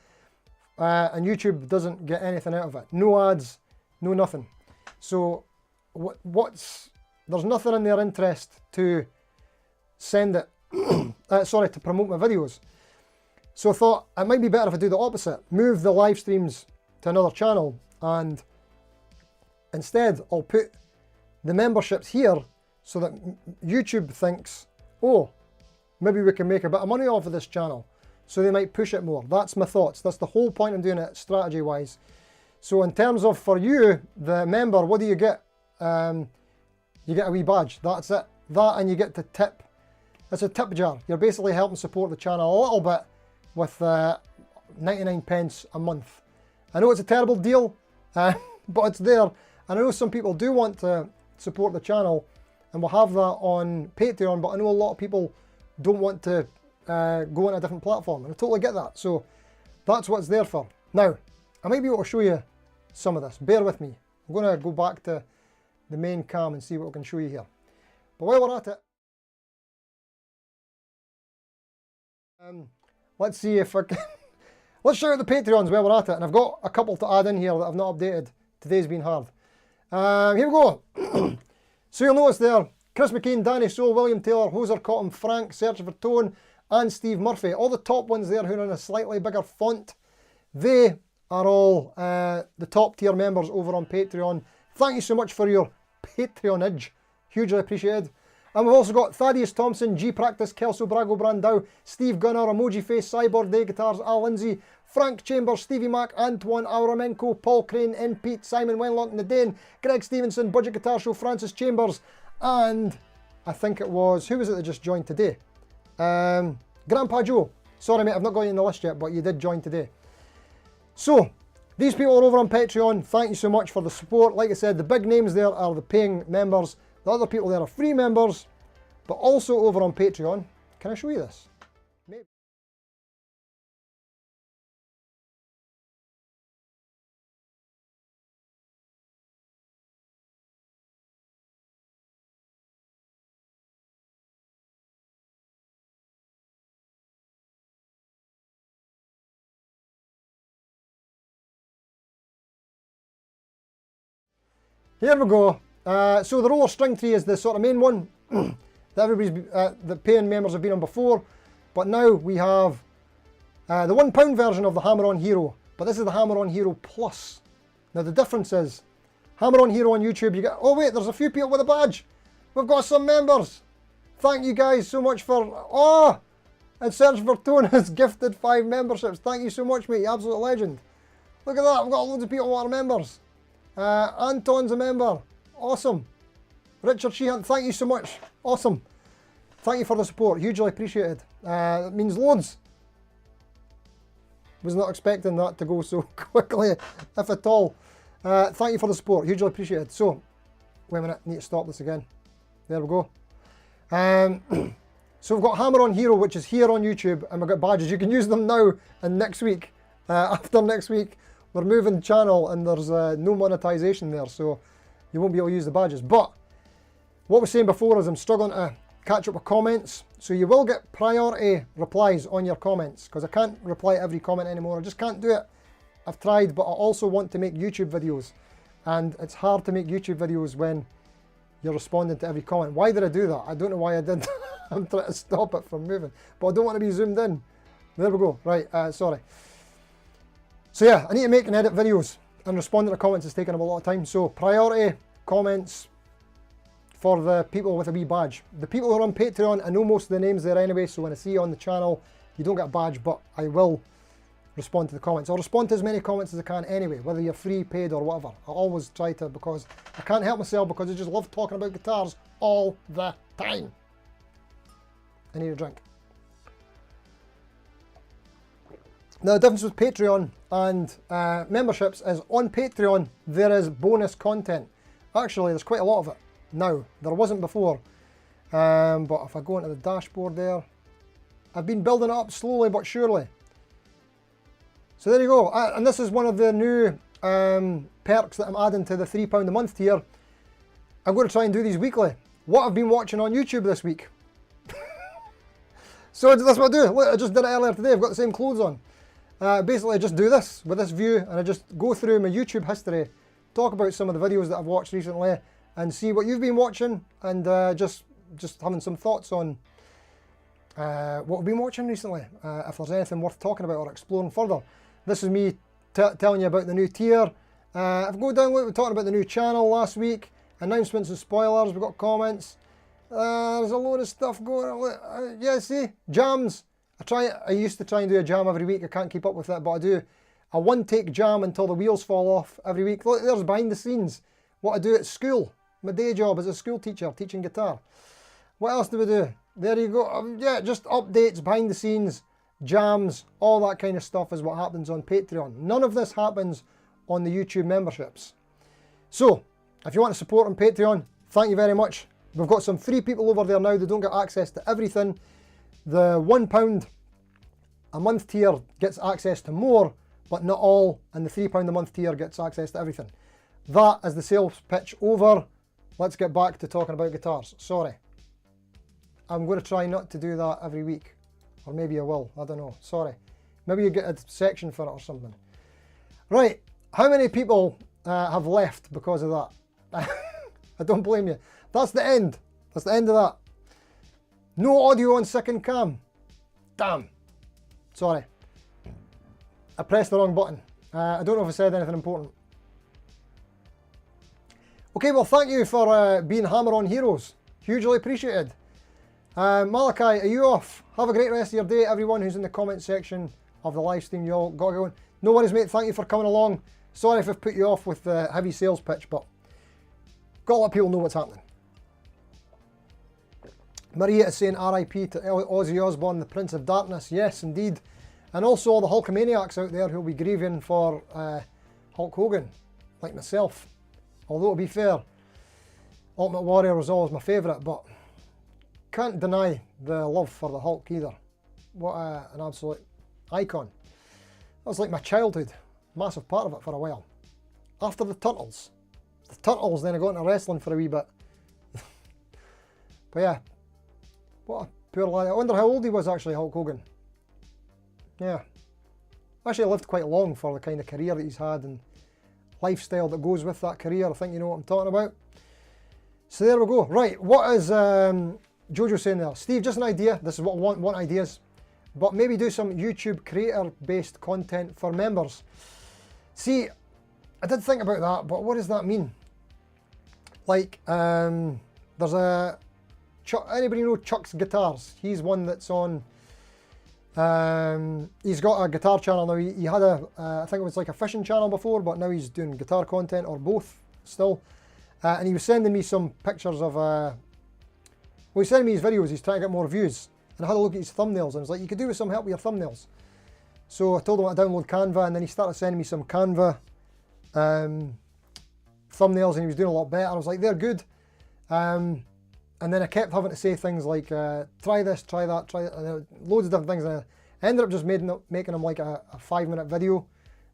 and YouTube doesn't get anything out of it. No ads, no nothing. So there's nothing in their interest to send it, to promote my videos. So I thought it might be better if I do the opposite, move the live streams to another channel, and instead I'll put the memberships here so that YouTube thinks, oh, maybe we can make a bit of money off of this channel. So they might push it more. That's my thoughts. That's the whole point I'm doing it strategy-wise. So in terms of, for you, the member, what do you get? You get a wee badge. That's it. That, and you get to tip. It's a tip jar. You're basically helping support the channel a little bit with 99 pence a month. I know it's a terrible deal, but it's there. And I know some people do want to support the channel, and we'll have that on Patreon, but I know a lot of people don't want to go on a different platform, and I totally get that. So that's what it's there for. Now, I might be able to show you some of this. Bear with me. I'm going to go back to the main cam and see what we can show you here. But while we're at it, let's see if I can... Let's shout out the Patreons while we're at it. And I've got a couple to add in here that I've not updated. Today's been hard. Here we go. So you'll notice there, Chris McCain, Danny Soul, William Taylor, Hoser Cotton, Frank, Search for Tone, and Steve Murphy. All the top ones there who are in a slightly bigger font. They are all the top tier members over on Patreon. Thank you so much for your Patreonage. Hugely appreciated. And we've also got Thaddeus Thompson, G Practice, Kelso Brago Brandau, Steve Gunner, Emoji Face, Cyborg Day Guitars, Al Lindsay, Frank Chambers, Stevie Mac, Antoine Auramenko, Paul Crane, N. Pete, Simon Wenlock, Nadine, Greg Stevenson, Budget Guitar Show, Francis Chambers, and I think it was, who was it that just joined today? Grandpa Joe. Sorry mate, I've not got you in the list yet, but you did join today. So, these people are over on Patreon. Thank you so much for the support. Like I said, the big names there are the paying members. The other people there are free members, but also over on Patreon. Can I show you this? Maybe. Here we go. So the roller string tree is the sort of main one that everybody's, the paying members have been on before, but now we have the £1 version of the Hammer-On Hero, but this is the Hammer-On Hero Plus. Now the difference is, Hammer-On Hero on YouTube, you get, oh wait, there's a few people with a badge. We've got some members. Thank you guys so much for, and Search for Tone has gifted 5 memberships. Thank you so much mate, you absolute legend. Look at that, we've got loads of people who are members. Anton's a member. Awesome. Richard Sheehan, thank you so much. Awesome. Thank you for the support. Hugely appreciated. It means loads. Was not expecting that to go so quickly, if at all. Thank you for the support. Hugely appreciated. So, wait a minute. Need to stop this again. There we go. So we've got Hammer-On Hero, which is here on YouTube, and we've got badges. You can use them now and next week. After next week, we're moving the channel and there's no monetization there, so you won't be able to use the badges. But what I was saying before is I'm struggling to catch up with comments, so you will get priority replies on your comments, because I can't reply to every comment anymore. I just can't do it. I've tried, but I also want to make YouTube videos, and it's hard to make YouTube videos when you're responding to every comment. Why did I do that? I don't know why I did. I'm trying to stop it from moving, but I don't want to be zoomed in. There we go. Right, sorry. So yeah, I need to make and edit videos, and responding to comments is taking up a lot of time. So priority comments for the people with a wee badge. The people who are on Patreon, I know most of the names there anyway, so when I see you on the channel, you don't get a badge, but I will respond to the comments. I'll respond to as many comments as I can anyway, whether you're free, paid, or whatever. I always try to, because I can't help myself, because I just love talking about guitars all the time. I need a drink. Now the difference with Patreon and memberships is on Patreon there is bonus content. Actually there's quite a lot of it now. There wasn't before. But if I go into the dashboard there, I've been building it up slowly but surely. So there you go. And this is one of the new perks that I'm adding to the £3 a month tier, I'm going to try and do these weekly. What I've been watching on YouTube this week. So that's what I do. Look, I just did it earlier today. I've got the same clothes on. Basically, I just do this with this view, and I just go through my YouTube history, talk about some of the videos that I've watched recently, and see what you've been watching, and just having some thoughts on what we've been watching recently. If there's anything worth talking about or exploring further. This is me telling you about the new tier. I've go down, look, we're talking about the new channel last week. Announcements and spoilers, we've got comments. There's a load of stuff going on. Yeah, see, jams. I used to try and do a jam every week. I can't keep up with it, but I do a one-take jam until the wheels fall off every week. Look, there's behind the scenes. What I do at school. My day job as a school teacher, teaching guitar. What else do we do? There you go. Yeah, just updates, behind the scenes, jams, all that kind of stuff is what happens on Patreon. None of this happens on the YouTube memberships. So, if you want to support on Patreon, thank you very much. We've got some free people over there now that don't get access to everything. The £1 a month tier gets access to more, but not all, and the £3 a month tier gets access to everything. That is the sales pitch over. Let's get back to talking about guitars. Sorry. I'm going to try not to do that every week. Or maybe I will. I don't know. Sorry. Maybe you get a section for it or something. Right. How many people have left because of that? I don't blame you. That's the end. That's the end of that. No audio on second cam. Damn. Sorry. I pressed the wrong button. I don't know if I said anything important. Okay, well, thank you for being Hammer-On Heroes. Hugely appreciated. Malachi, are you off? Have a great rest of your day, everyone who's in the comment section of the live stream. You all got going. No worries, mate. Thank you for coming along. Sorry if I've put you off with the heavy sales pitch, but got to let people know what's happening. Maria is saying RIP to Ozzy Osbourne, the Prince of Darkness. Yes, indeed. And also all the Hulkamaniacs out there who'll be grieving for Hulk Hogan, like myself. Although, to be fair, Ultimate Warrior was always my favourite, but can't deny the love for the Hulk either. What an absolute icon. That was like my childhood. Massive part of it for a while. After the Turtles. Then I got into wrestling for a wee bit. But yeah, what a poor lad. I wonder how old he was actually, Hulk Hogan. Yeah. Actually lived quite long for the kind of career that he's had and lifestyle that goes with that career. I think you know what I'm talking about. So there we go. Right, what is Jojo saying there? Steve, just an idea. This is what I want ideas. But maybe do some YouTube creator-based content for members. See, I did think about that, but what does that mean? Like, there's a... anybody know Chuck's Guitars? He's one that's on... he's got a guitar channel now. He had a, I think it was like a fishing channel before, but now he's doing guitar content, or both, still. And he was sending me some pictures of... well, he's sending me his videos. He's trying to get more views. And I had a look at his thumbnails, and I was like, you could do with some help with your thumbnails. So I told him to download Canva, and then he started sending me some Canva thumbnails, and he was doing a lot better. I was like, they're good. And then I kept having to say things like, try this, try that, try that, and loads of different things. And I ended up just making them like a 5-minute video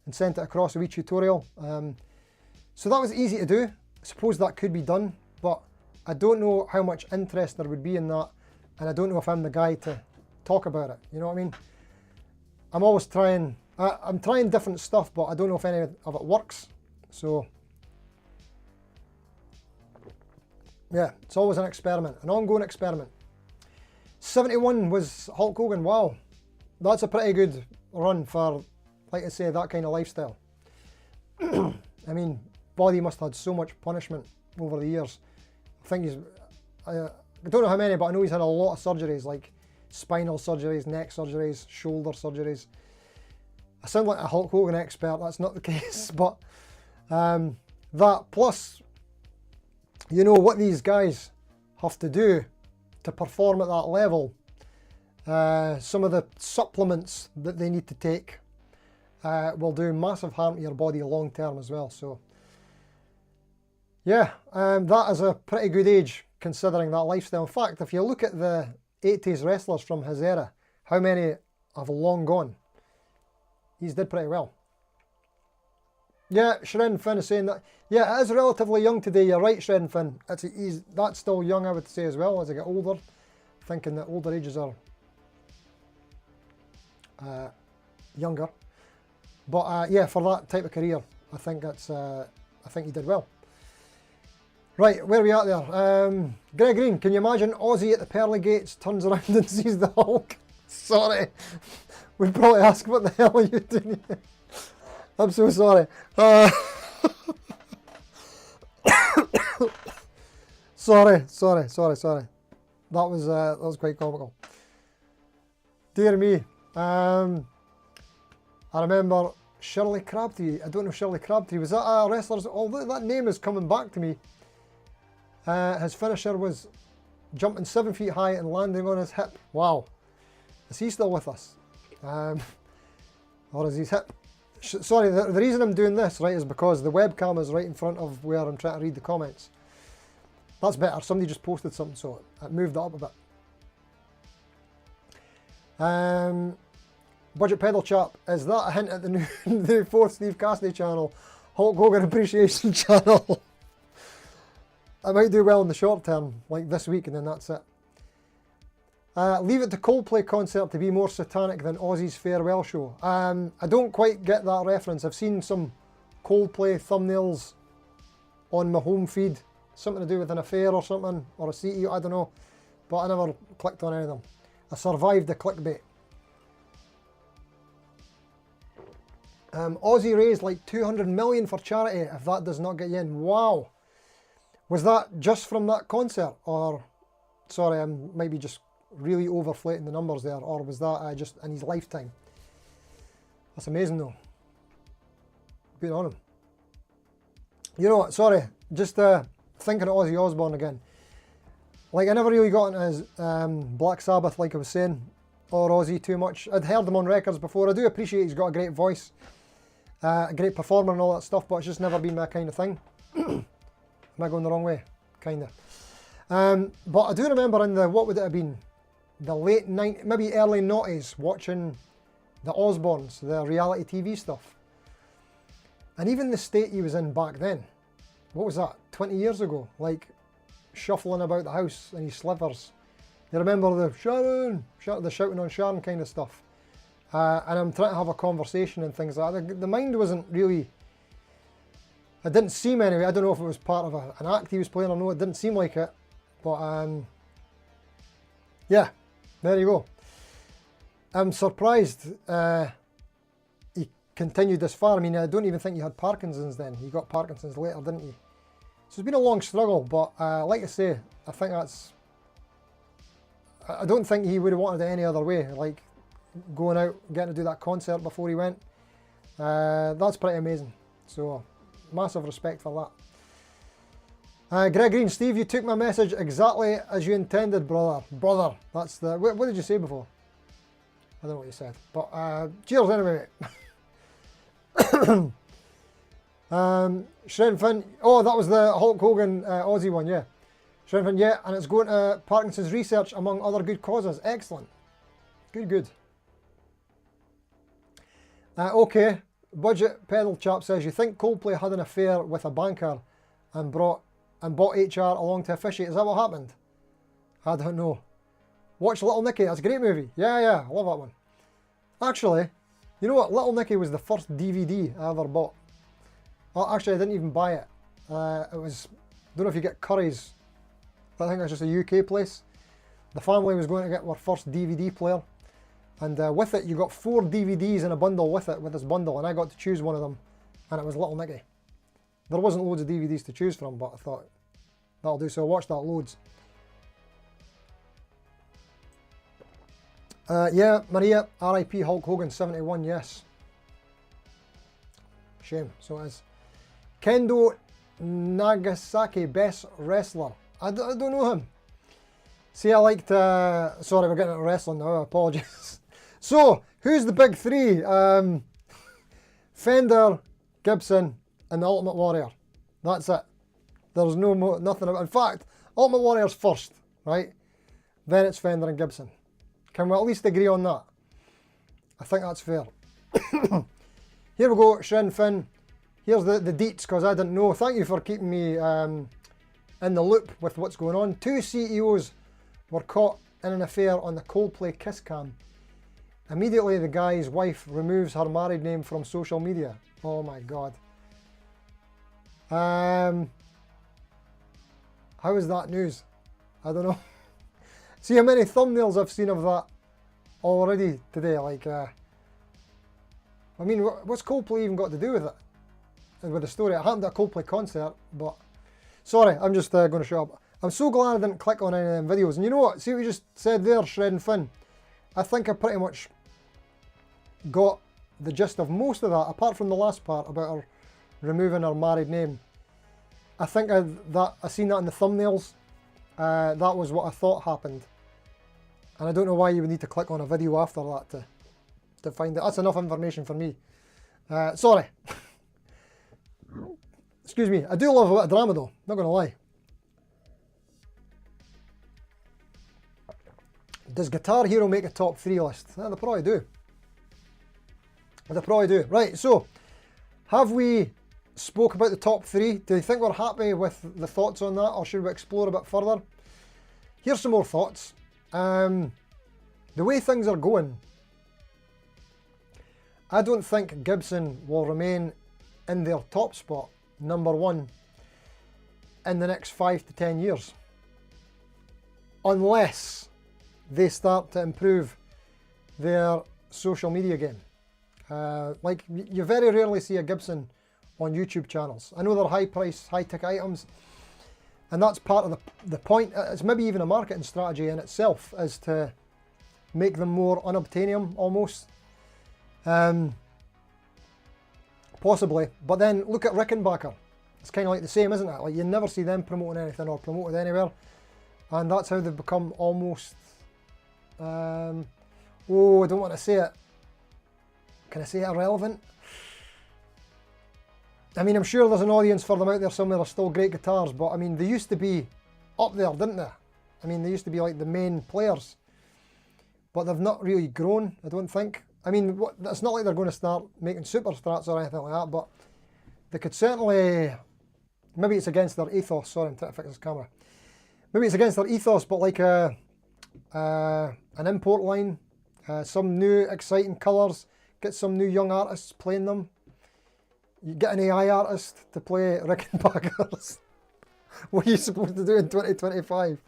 and sent it across a wee tutorial. So that was easy to do. I suppose that could be done, but I don't know how much interest there would be in that. And I don't know if I'm the guy to talk about it. You know what I mean? I'm always trying, I'm trying different stuff, but I don't know if any of it works. So, yeah, it's always an experiment, an ongoing experiment. 71 was Hulk Hogan. Wow. That's a pretty good run for, like I say, that kind of lifestyle. I mean, body must have had so much punishment over the years. I think he's... I don't know how many, but I know he's had a lot of surgeries, like spinal surgeries, neck surgeries, shoulder surgeries. I sound like a Hulk Hogan expert, that's not the case, but that plus, you know, what these guys have to do to perform at that level, some of the supplements that they need to take will do massive harm to your body long term as well. So yeah, that is a pretty good age considering that lifestyle. In fact, if you look at the 80s wrestlers from his era, how many have long gone? He's did pretty well. Yeah, Shred Finn is saying that. Yeah, it is relatively young today. You're right, Shred Finn. That's still young, I would say, as well, as I get older. Thinking that older ages are younger. But yeah, for that type of career, I think he did well. Right, where are we at there? Greg Green, can you imagine Aussie at the pearly gates turns around and sees the Hulk? Sorry. We'd probably ask, what the hell are you doing here? I'm so sorry. Sorry. That was quite comical. Dear me. I remember Shirley Crabtree. I don't know Shirley Crabtree. Was that a wrestler? Although that name is coming back to me. His finisher was jumping 7 feet high and landing on his hip. Wow. Is he still with us? Or is his hip? Sorry, the reason I'm doing this, right, is because the webcam is right in front of where I'm trying to read the comments. That's better. Somebody just posted something, so it moved it up a bit. Budget Pedal Chap, is that a hint at the new fourth Steve Cassidy channel, Hulk Hogan Appreciation channel? I might do well in the short term, like this week, and then that's it. Leave it to Coldplay concert to be more satanic than Ozzy's farewell show. I don't quite get that reference. I've seen some Coldplay thumbnails on my home feed. Something to do with an affair or something, or a CEO, I don't know. But I never clicked on any of them. I survived the clickbait. Ozzy raised like 200 million for charity, if that does not get you in. Wow. Was that just from that concert? Or, sorry, I might be just really overflating the numbers there, or was that just in his lifetime? That's amazing though. Good on him. You know what, sorry, just thinking of Ozzy Osbourne again. Like, I never really got into his Black Sabbath, like I was saying, or Ozzy too much. I'd heard him on records before. I do appreciate he's got a great voice, a great performer and all that stuff, but it's just never been my kind of thing. Am I going the wrong way? Kinda. But I do remember in the, what would it have been? The late 90s, maybe early 90s, watching the Osbournes, the reality TV stuff. And even the state he was in back then, what was that, 20 years ago? Like, shuffling about the house in his slivers. You remember the Sharon, the shouting on Sharon kind of stuff. And I'm trying to have a conversation and things like that. The mind wasn't really, it didn't seem anyway, I don't know if it was part of an act he was playing or no, it didn't seem like it. But yeah, there you go. I'm surprised he continued this far. I mean, I don't even think he had Parkinson's then. He got Parkinson's later, didn't he? So it's been a long struggle, but like I say, I think that's, I don't think he would have wanted it any other way, like going out, getting to do that concert before he went. That's pretty amazing. So, massive respect for that. Greg Green, Steve, you took my message exactly as you intended, brother. Brother, that's the, what did you say before? I don't know what you said, but cheers anyway, mate. Shred Finn, oh, that was the Hulk Hogan Aussie one, yeah. Shred Finn, yeah, and it's going to Parkinson's research among other good causes. Excellent. Good, good. Okay, Budget Pedal Chap says, you think Coldplay had an affair with a banker and bought HR along to officiate? Is that what happened? I don't know. Watch Little Nicky, that's a great movie. Yeah, yeah, I love that one. Actually, you know what? Little Nicky was the first DVD I ever bought. Well, actually, I didn't even buy it. It was, don't know if you get Curry's. I think it's just a UK place. The family was going to get our first DVD player. And with it, you got 4 DVDs in a bundle with it, with this bundle. And I got to choose one of them. And it was Little Nicky. There wasn't loads of DVDs to choose from, but I thought, that'll do. So I watched that loads. Yeah, Maria, RIP Hulk Hogan, 71, yes. Shame, so it is. Kendo Nagasaki, best wrestler. I don't know him. See, I liked, sorry, we're getting into wrestling now, I apologise. So, who's the big 3? Fender, Gibson, and the Ultimate Warrior. That's it. There's no more, nothing about, in fact, Ultimate Warrior's first, right? Then it's Fender and Gibson. Can we at least agree on that? I think that's fair. Here we go, Shren Finn. here's the deets, because I didn't know. Thank you for keeping me in the loop with what's going on. 2 CEOs were caught in an affair on the Coldplay kiss cam. Immediately, the guy's wife removes her married name from social media. Oh my God. How is that news? I don't know. See how many thumbnails I've seen of that already today. Like, I mean, what's Coldplay even got to do with it? With the story? It happened at a Coldplay concert, but sorry, I'm just going to shut up. I'm so glad I didn't click on any of them videos. And you know what? See what you just said there, Shredding Finn? I think I pretty much got the gist of most of that, apart from the last part about her removing her married name. I think I seen that in the thumbnails. That was what I thought happened. And I don't know why you would need to click on a video after that to find it. That's enough information for me. Sorry. Excuse me. I do love a bit of drama though, not going to lie. Does Guitar Hero make a top 3 list? They probably do. They probably do. Right, so have we spoke about the top 3? Do you think we're happy with the thoughts on that, or should we explore a bit further? Here's some more thoughts. The way things are going, I don't think Gibson will remain in their top spot, #1, in the next 5 to 10 years. Unless they start to improve their social media game. Like, you very rarely see a Gibson on YouTube channels. I know they're high price, high ticket items, and that's part of the point. It's maybe even a marketing strategy in itself, is to make them more unobtainium almost. Possibly, but then look at Rickenbacker. It's kind of like the same, isn't it? Like, you never see them promoting anything or promoted anywhere, and that's how they've become almost, oh, I don't want to say it. Can I say irrelevant? I mean, I'm sure there's an audience for them out there somewhere. They're still great guitars, but I mean, they used to be up there, didn't they? I mean, they used to be like the main players, but they've not really grown, I don't think. I mean, it's not like they're going to start making super strats or anything like that, but they could certainly, maybe it's against their ethos. Sorry, I'm trying to fix this camera. Maybe it's against their ethos, but like an import line, some new exciting colours, get some new young artists playing them. You get an AI artist to play Rickenbackers. What are you supposed to do in 2025?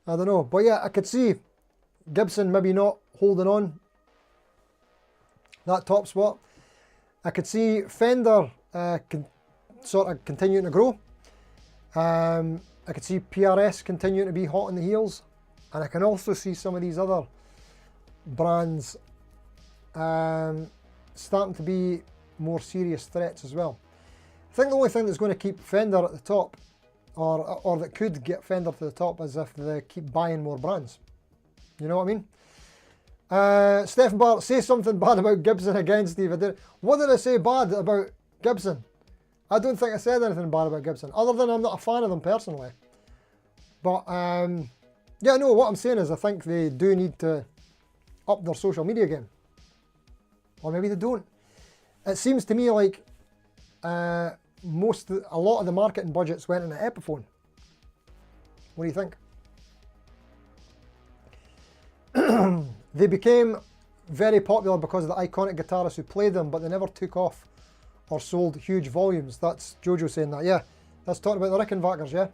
I don't know. But yeah, I could see Gibson maybe not holding on that top spot. I could see Fender sort of continuing to grow. I could see PRS continuing to be hot on the heels. And I can also see some of these other brands starting to be more serious threats as well. I think the only thing that's going to keep Fender at the top, or that could get Fender to the top, is if they keep buying more brands. You know what I mean? Stephen Barrett, say something bad about Gibson again, Steve. What did I say bad about Gibson? I don't think I said anything bad about Gibson, other than I'm not a fan of them personally. But yeah, no, what I'm saying is I think they do need to up their social media game. Or maybe they don't. It seems to me like a lot of the marketing budgets went into Epiphone. What do you think? They became very popular because of the iconic guitarists who played them, but they never took off or sold huge volumes. That's Jojo saying that, yeah. That's talking about the Rickenbackers, yeah.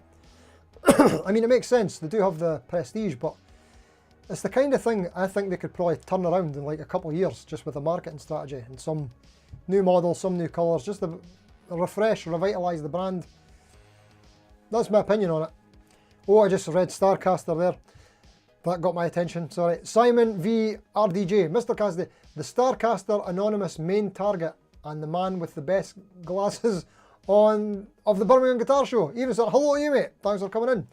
I mean, it makes sense. They do have the prestige, but it's the kind of thing I think they could probably turn around in like a couple of years, just with a marketing strategy and some new models, some new colours, just to refresh, revitalise the brand. That's my opinion on it. Oh, I just read Starcaster there. That got my attention, sorry. Simon V. RDJ, Mr. Cassidy, the Starcaster Anonymous main target and the man with the best glasses of the Birmingham Guitar Show. Even said, hello to you, mate. Thanks for coming in.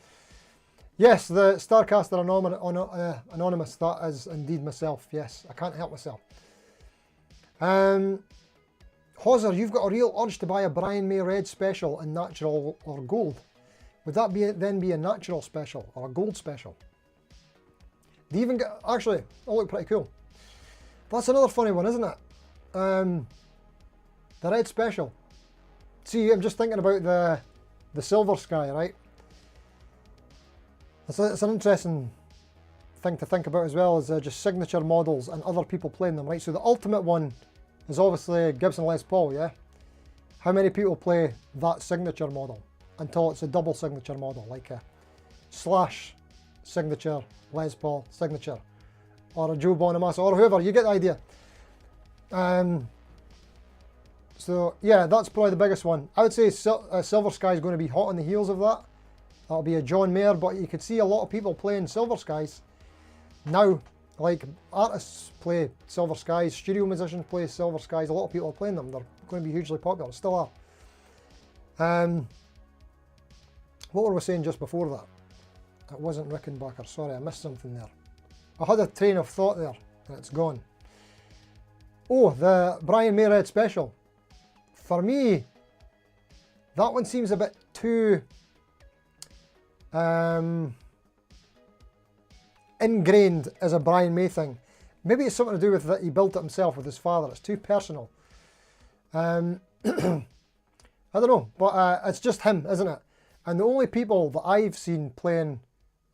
Yes, the Starcaster Anonymous, that is indeed myself. Yes, I can't help myself. Hozzer, you've got a real urge to buy a Brian May Red Special in natural or gold. Would that then be a natural special or a gold special? They even get, actually, that'll look pretty cool. That's another funny one, isn't it? The Red Special. see, I'm just thinking about the Silver Sky, right? It's an interesting thing to think about as well, as just signature models and other people playing them, right? So the ultimate one is obviously Gibson Les Paul, yeah? How many people play that signature model until it's a double signature model, like a slash signature Les Paul signature, or a Joe Bonamassa, or whoever, you get the idea. So yeah, that's probably the biggest one. I would say Silver Sky is going to be hot on the heels of that. That'll be a John Mayer, but you could see a lot of people playing Silver Skies now. Like artists play Silver Skies, studio musicians play Silver Skies. A lot of people are playing them. They're going to be hugely popular. Still are. What were we saying just before that? It wasn't Rickenbacker. Sorry, I missed something there. I had a train of thought there, and it's gone. Oh, the Brian May Red Special. For me, that one seems a bit too ingrained as a Brian May thing. Maybe it's something to do with that he built it himself with his father. It's too personal. I don't know, but it's just him, isn't it? And the only people that I've seen playing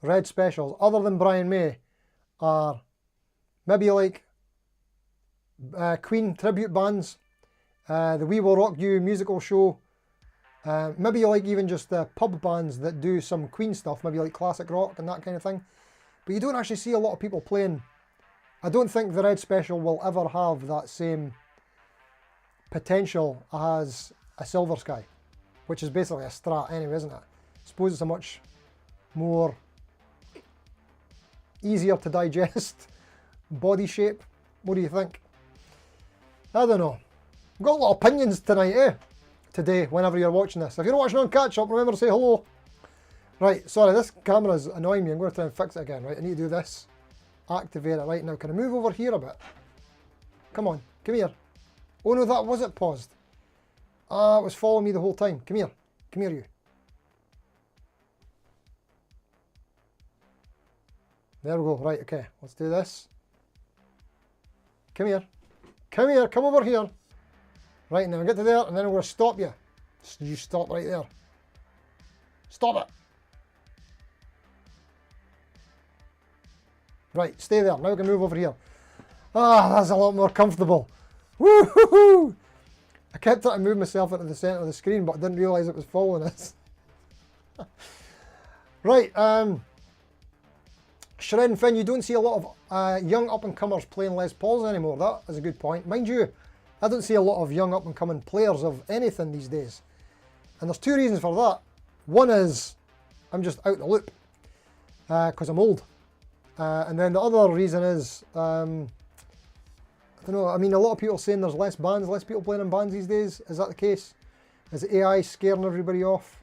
Red Specials other than Brian May are maybe like Queen tribute bands, the We Will Rock You musical show, maybe like even just pub bands that do some Queen stuff, maybe like classic rock and that kind of thing. But you don't actually see a lot of people playing. I don't think the Red Special will ever have that same potential as a Silver Sky, which is basically a Strat anyway, isn't it? I suppose it's a much more easier to digest body shape. What do you think? I don't know. I've got a lot of opinions tonight, today, whenever you're watching this. If you're watching on catch up, remember to say hello. Right, sorry, this camera's annoying me. I'm going to try and fix it again, right? I need to do this. Activate it right now. Can I move over here a bit? Come on, come here. Oh no, that wasn't paused. Ah, it was following me the whole time. Come here. Come here, you. There we go. Right, okay. Let's do this. Come here. Come here. Come over here. Right, now get to there, and then I'm going to stop you. You stop right there. Stop it. Right, stay there. Now we can move over here. Ah, that's a lot more comfortable. Woo-hoo-hoo! I kept trying to move myself into the centre of the screen, but I didn't realise it was following us. Right, Shred and Finn, you don't see a lot of young up-and-comers playing Les Pauls anymore. That is a good point. Mind you, I don't see a lot of young up-and-coming players of anything these days. And there's two reasons for that. One is I'm just out the loop because I'm old. And then the other reason is, I don't know, I mean, a lot of people are saying there's less bands, less people playing in bands these days. Is that the case? Is AI scaring everybody off?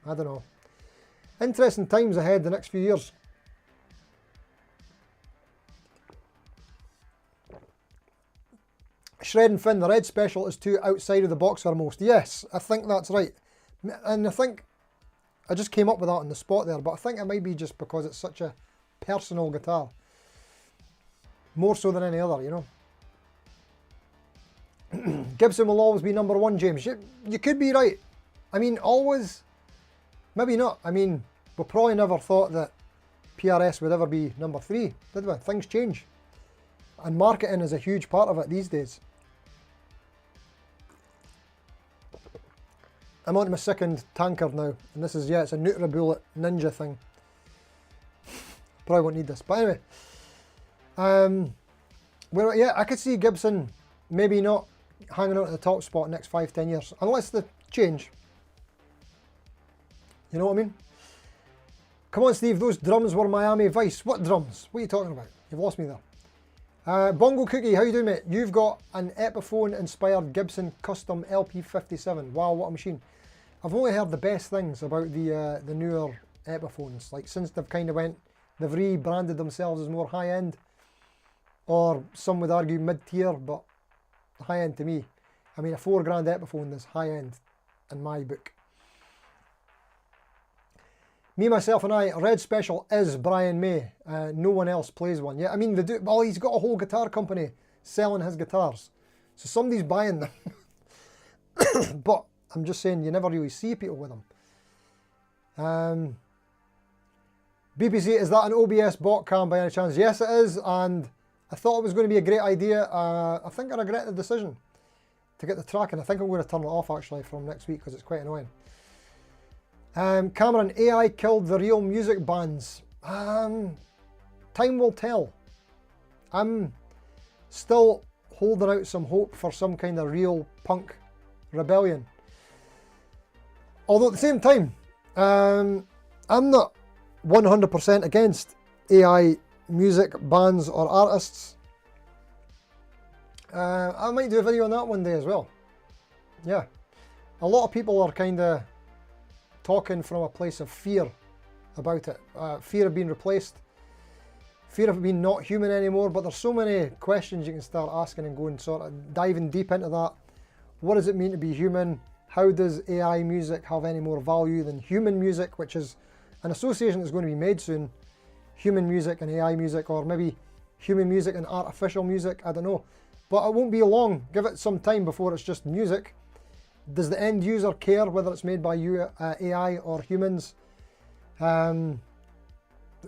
I don't know. Interesting times ahead the next few years. Shred and Finn, the Red Special is too outside of the box for most. Yes, I think that's right. And I think, I just came up with that on the spot there, but I think it might be just because it's such a personal guitar. More so than any other, you know. Gibson will always be number one, James. You could be right. I mean, always, maybe not. I mean, we probably never thought that PRS would ever be number three, did we? Things change. And marketing is a huge part of it these days. I'm on to my second tankard now, and this is, yeah, it's a NutriBullet Ninja thing. Probably won't need this, but anyway. Yeah, I could see Gibson maybe not hanging out at the top spot next 5-10 years, unless they change. You know what I mean? Come on, Steve, those drums were Miami Vice. What drums? What are you talking about? You've lost me there. Bongo Cookie, how you doing, mate? You've got an Epiphone-inspired Gibson Custom LP57. Wow, what a machine. I've only heard the best things about the newer Epiphones. Like, since they've kind of they've rebranded themselves as more high-end, or some would argue mid-tier, but high-end to me. I mean, a $4 grand Epiphone is high-end in my book. Me, myself and I, Red Special is Brian May. No one else plays one. Yeah, I mean, they do. Well, he's got a whole guitar company selling his guitars. So somebody's buying them. But I'm just saying you never really see people with them. BBC, is that an OBS bot cam by any chance? Yes, it is, and I thought it was going to be a great idea. I think I regret the decision to get the tracking. I think I'm going to turn it off actually from next week because it's quite annoying. Cameron, AI killed the real music bands. Time will tell. I'm still holding out some hope for some kind of real punk rebellion. Although at the same time, I'm not 100% against AI music bands or artists. I might do a video on that one day as well. Yeah, a lot of people are kind of talking from a place of fear about it. Fear of being replaced, fear of being not human anymore, but there's so many questions you can start asking and going sort of diving deep into that. What does it mean to be human? How does AI music have any more value than human music, which is an association that's going to be made soon. Human music and AI music, or maybe human music and artificial music, I don't know. But it won't be long. Give it some time before it's just music. Does the end user care whether it's made by AI or humans?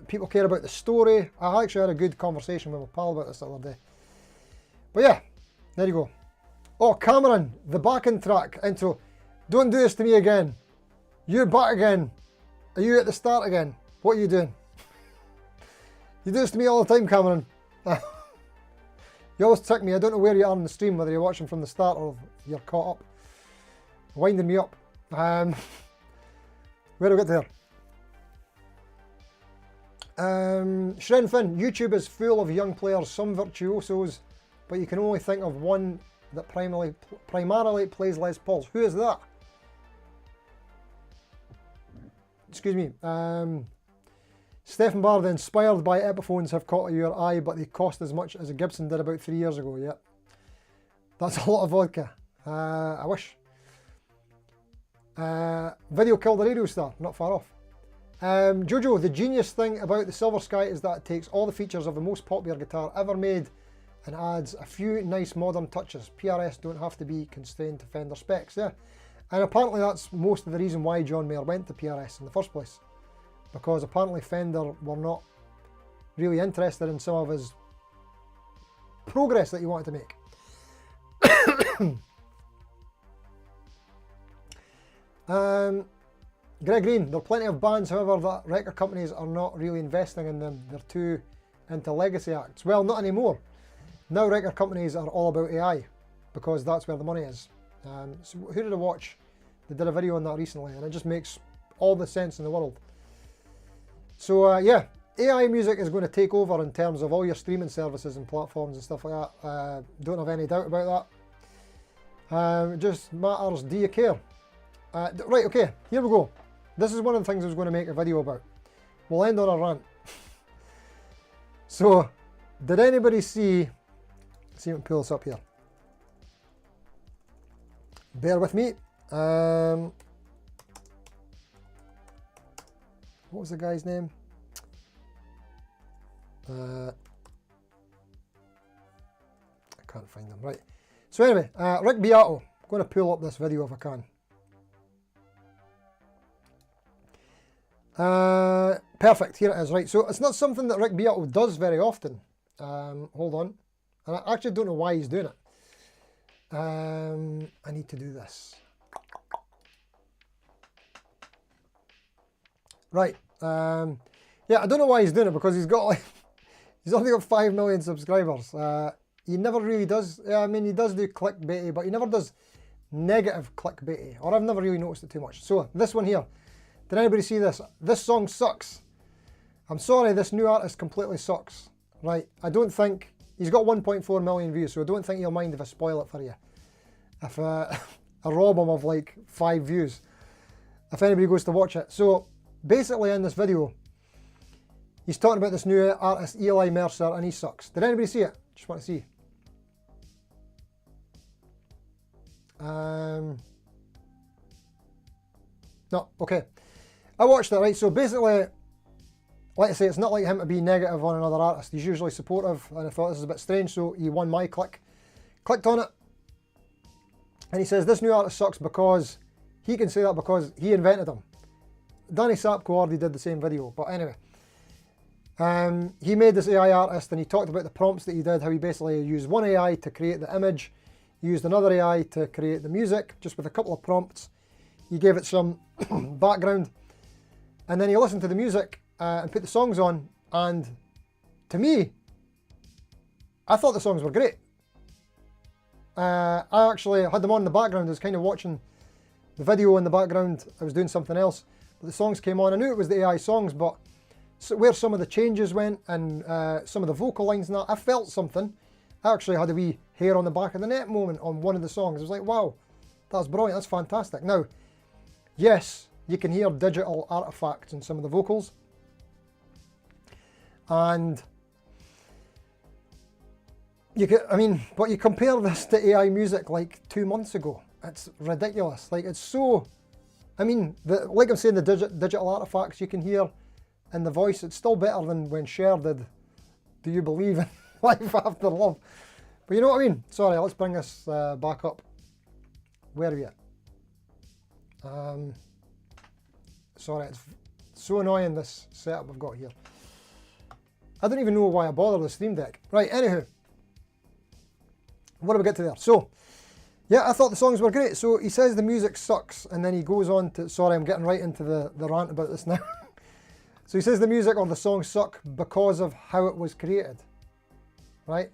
People care about the story. I actually had a good conversation with my pal about this the other day. But yeah, there you go. Oh, Cameron, the backing track intro. Don't do this to me again. You're back again. Are you at the start again? What are you doing? You do this to me all the time, Cameron. You always trick me. I don't know where you are on the stream, whether you're watching from the start or you're caught up. Winding me up. Where do we get there? Shred Finn, YouTube is full of young players, some virtuosos, but you can only think of one that primarily plays Les Pauls. Who is that? Excuse me. Stephen Bard, inspired by Epiphones have caught your eye, but they cost as much as a Gibson did about 3 years ago. Yep. That's a lot of vodka. I wish. Video killed the radio star, not far off. Jojo, the genius thing about the Silver Sky is that it takes all the features of the most popular guitar ever made and adds a few nice modern touches. PRS don't have to be constrained to Fender specs. Yeah. And apparently that's most of the reason why John Mayer went to PRS in the first place. Because apparently Fender were not really interested in some of his progress that he wanted to make. Greg Green, there are plenty of bands, however, that record companies are not really investing in them. They're too into legacy acts. Well, not anymore. Now record companies are all about AI because that's where the money is. So who did I watch? They did a video on that recently and it just makes all the sense in the world. So yeah, AI music is going to take over in terms of all your streaming services and platforms and stuff like that. Don't have any doubt about that. It just matters, do you care? Right, okay, here we go. This is one of the things I was going to make a video about. We'll end on a rant. So, did anybody see, let's see if I can pull this up here. Bear with me. What was the guy's name? I can't find him. Right. So anyway, Rick Beato. I'm going to pull up this video if I can. Perfect. Here it is. Right. So it's not something that Rick Beato does very often. Hold on. And I actually don't know why he's doing it. I need to do this. Right. Yeah, I don't know why he's doing it because he's got like, he's only got 5 million subscribers. He never really does, I mean, he does do clickbaity, but he never does negative clickbaity, or I've never really noticed it too much. So this one here, did anybody see this? This song sucks. I'm sorry, this new artist completely sucks. Right, I don't think, he's got 1.4 million views, so I don't think you'll mind if I spoil it for you. If I rob him of like 5 views, if anybody goes to watch it. So basically in this video, he's talking about this new artist, Eli Mercer, and he sucks. Did anybody see it? Just want to see. No, okay. I watched it, right? So basically, like I say, it's not like him to be negative on another artist. He's usually supportive, and I thought this is a bit strange, so he clicked on it. And he says, this new artist sucks because he can say that because he invented them. Danny Sapko already did the same video, but anyway. He made this AI artist and he talked about the prompts that he did, how he basically used one AI to create the image, he used another AI to create the music, just with a couple of prompts. He gave it some background, and then he listened to the music and put the songs on, and to me, I thought the songs were great. I actually had them on in the background. I was kind of watching the video in the background. I was doing something else, but the songs came on. I knew it was the AI songs, but where some of the changes went and some of the vocal lines and that, I felt something. I actually had a wee hair on the back of the neck moment on one of the songs. I was like, wow, that's brilliant, that's fantastic. Now, yes, you can hear digital artifacts in some of the vocals. And you get, I mean, but you compare this to AI music like 2 months ago. It's ridiculous. Like, it's so, I mean, like I'm saying, the digital artifacts you can hear in the voice, it's still better than when Cher did Do You Believe in Life After Love? But you know what I mean? Sorry, let's bring this back up. Where are we at? Sorry, it's so annoying, this setup I've got here. I don't even know why I bother the Stream Deck. Right, anywho. What do we get to there? So, yeah, I thought the songs were great. So he says the music sucks, and then he goes on to, sorry, I'm getting right into the rant about this now. So he says the music or the songs suck because of how it was created, right?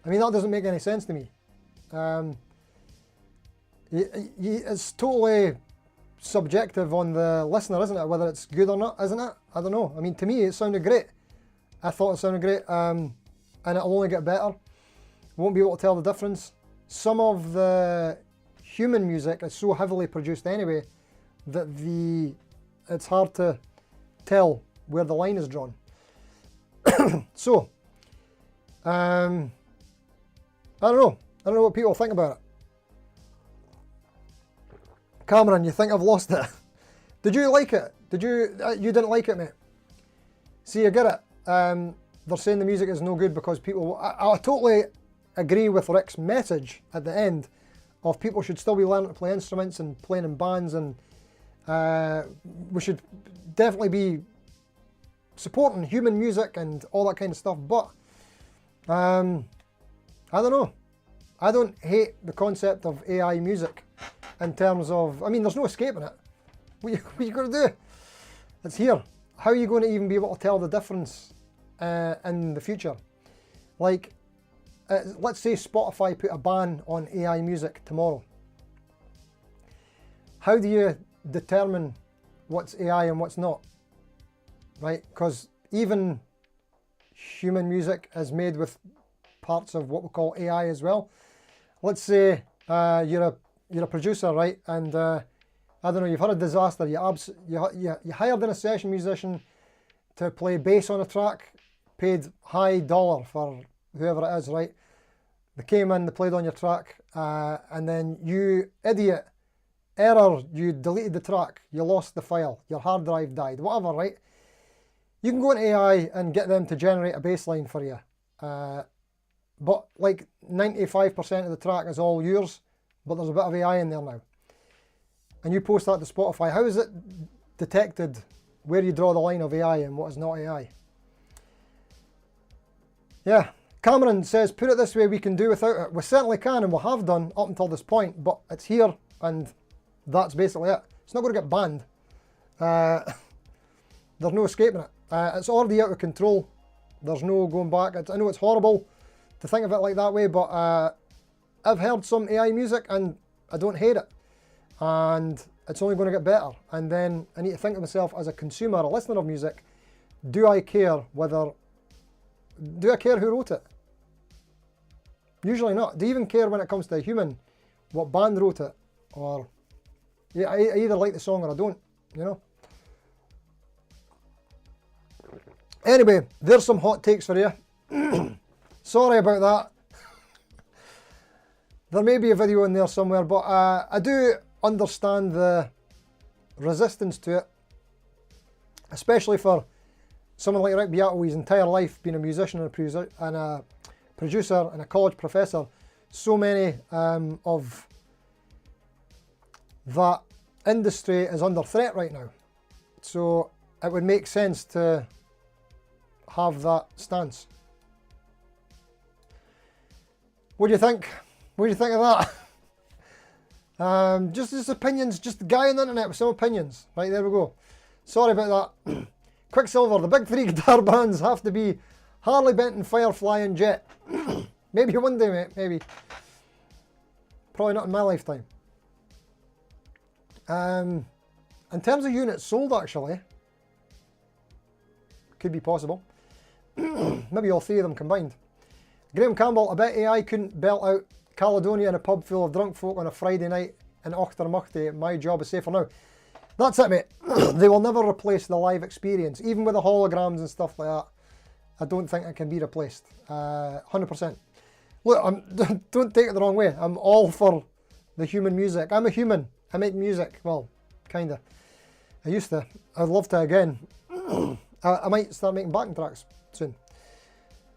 I mean, that doesn't make any sense to me. It's totally subjective on the listener, isn't it? Whether it's good or not, isn't it? I don't know. I mean, to me, it sounded great. I thought it sounded great, and it'll only get better. Won't be able to tell the difference. Some of the human music is so heavily produced anyway that it's hard to tell where the line is drawn. So, I don't know. I don't know what people think about it. Cameron, you think I've lost it? Did you like it? Did you? You didn't like it, mate. See, I get it. They're saying the music is no good because people. I totally agree with Rick's message at the end of people should still be learning to play instruments and playing in bands, and we should definitely be supporting human music and all that kind of stuff. But I don't know. I don't hate the concept of AI music in terms of, I mean, there's no escaping it. What are you going to do? It's here. How are you going to even be able to tell the difference in the future? Like, let's say Spotify put a ban on AI music tomorrow. How do you determine what's AI and what's not? Right? Because even human music is made with parts of what we call AI as well. Let's say you're a producer, right? And I don't know, you've had a disaster. You hired in a session musician to play bass on a track, paid high dollar for whoever it is, right? They came in, they played on your track, and then you idiot, error, you deleted the track, you lost the file, your hard drive died, whatever, right? You can go into AI and get them to generate a bass line for you. But like 95% of the track is all yours, but there's a bit of AI in there now. And you post that to Spotify. How is it detected where you draw the line of AI and what is not AI? Yeah, Cameron says, put it this way, we can do without it. We certainly can, and we have done up until this point, but it's here, and that's basically it. It's not going to get banned. There's no escaping it. It's already out of control. There's no going back. I know it's horrible to think of it like that way, but I've heard some AI music and I don't hate it. And it's only going to get better. And then I need to think of myself as a consumer, a listener of music. Do I care who wrote it? Usually not. Do you even care when it comes to a human, what band wrote it? Or, yeah, I either like the song or I don't, you know? Anyway, there's some hot takes for you. Sorry about that. There may be a video in there somewhere, but I do understand the resistance to it, especially for someone like Rick Beato, his entire life being a musician and a producer and a college professor. So many of that industry is under threat right now. So it would make sense to have that stance. What do you think? What do you think of that? Just opinions, just a guy on the internet with some opinions. Right, there we go. Sorry about that. Quicksilver, the big three guitar bands have to be Harley Benton, Firefly and Jet. Maybe one day, mate, maybe. Probably not in my lifetime. In terms of units sold, actually, could be possible. Maybe all three of them combined. Graham Campbell, I bet AI couldn't belt out Caledonia in a pub full of drunk folk on a Friday night in Auchtermuchty. My job is safer now. That's it, mate. They will never replace the live experience. Even with the holograms and stuff like that, I don't think it can be replaced. 100%. Look, don't take it the wrong way. I'm all for the human music. I'm a human. I make music. Well, kind of. I used to. I'd love to again. I might start making backing tracks soon.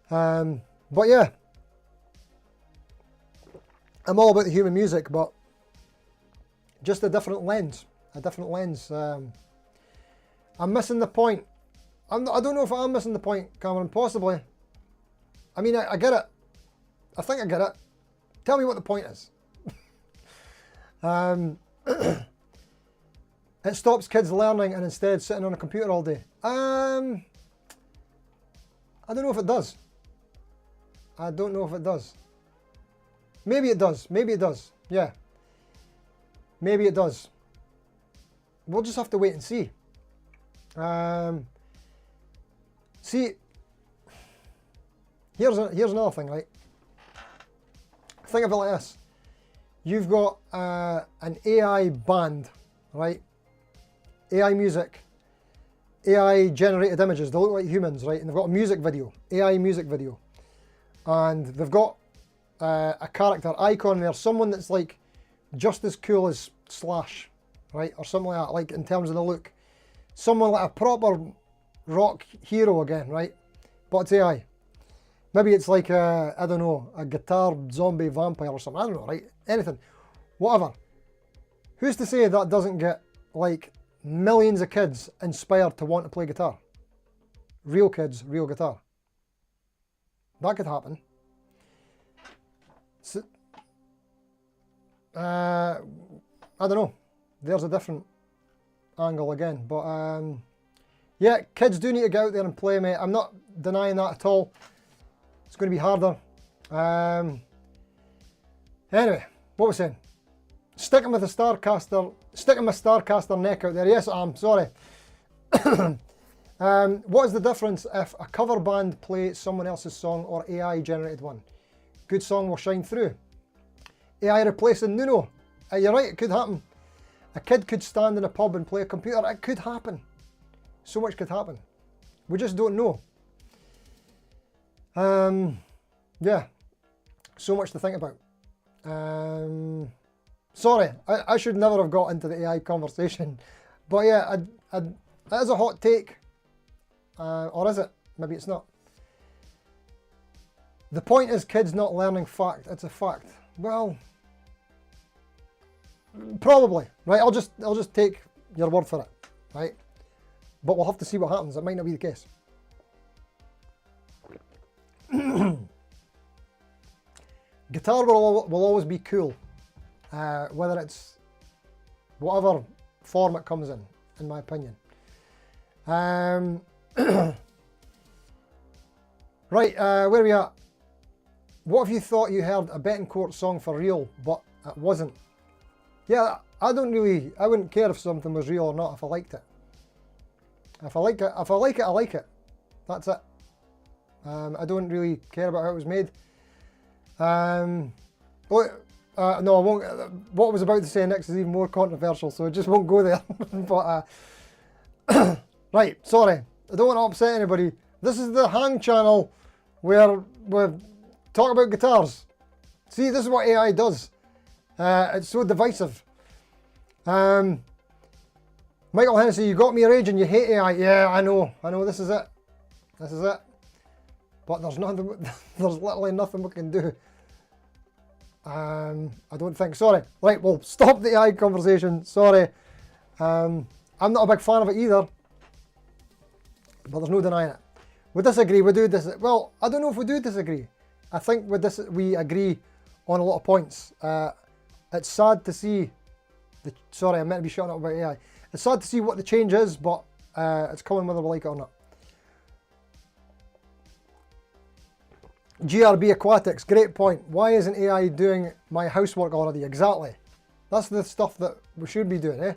But yeah. I'm all about the human music, but just a different lens. A different lens. I'm missing the point. I don't know if I'm missing the point, Cameron. Possibly. I mean, I get it. I think I get it. Tell me what the point is. It stops kids learning and instead sitting on a computer all day. I don't know if it does. I don't know if it does. Maybe it does. Maybe it does. Yeah. Maybe it does. We'll just have to wait and see. See, here's another thing, right? Think of it like this. You've got an AI band, right? AI music, AI generated images. They look like humans, right? And they've got a music video, AI music video. And they've got a character icon there, someone that's like just as cool as Slash, right? Or something like that, like in terms of the look. Someone like a proper rock hero again, right? But it's AI. Maybe it's like a, I don't know, a guitar zombie vampire or something. I don't know, right? Anything. Whatever. Who's to say that doesn't get like millions of kids inspired to want to play guitar? Real kids, real guitar. That could happen. So, I don't know. There's a different angle again. But yeah, kids do need to get out there and play, mate. I'm not denying that at all. It's going to be harder. Anyway, what was I saying? Sticking with the Starcaster, sticking my Starcaster neck out there. Yes, I'm sorry. What is the difference if a cover band play someone else's song or AI generated one? Good song will shine through. AI replacing Nuno. You're right, it could happen. A kid could stand in a pub and play a computer. It could happen. So much could happen. We just don't know. Yeah, so much to think about. Sorry, I should never have got into the AI conversation. But yeah, that is a hot take. Or is it? Maybe it's not. The point is kids not learning fact. It's a fact. Well, probably, right? I'll just take your word for it, right? But we'll have to see what happens. It might not be the case. Guitar will always be cool, whether it's whatever form it comes in my opinion. Right, where are we at? What if you thought you heard a Betancourt song for real, but it wasn't? Yeah, I wouldn't care if something was real or not if I liked it. If I like it, I like it. That's it. I don't really care about how it was made. No, I won't. What I was about to say next is even more controversial, so I just won't go there. But right, sorry, I don't want to upset anybody. This is the Hang channel where we talk about guitars. See, this is what AI does. It's so divisive. Michael Hennessy, you got me raging. You hate AI. Yeah, I know. This is it. This is it. But there's nothing. There's literally nothing we can do. I don't think. Sorry. Right, we'll stop the AI conversation. Sorry. I'm not a big fan of it either, but there's no denying it. We disagree. We do this. Well, I don't know if we do disagree. I think with this we agree on a lot of points. It's sad to see. Sorry, I meant to be shutting up about AI. It's sad to see what the change is, but it's coming whether we like it or not. GRB Aquatics, great point. Why isn't AI doing my housework already? Exactly. That's the stuff that we should be doing, eh?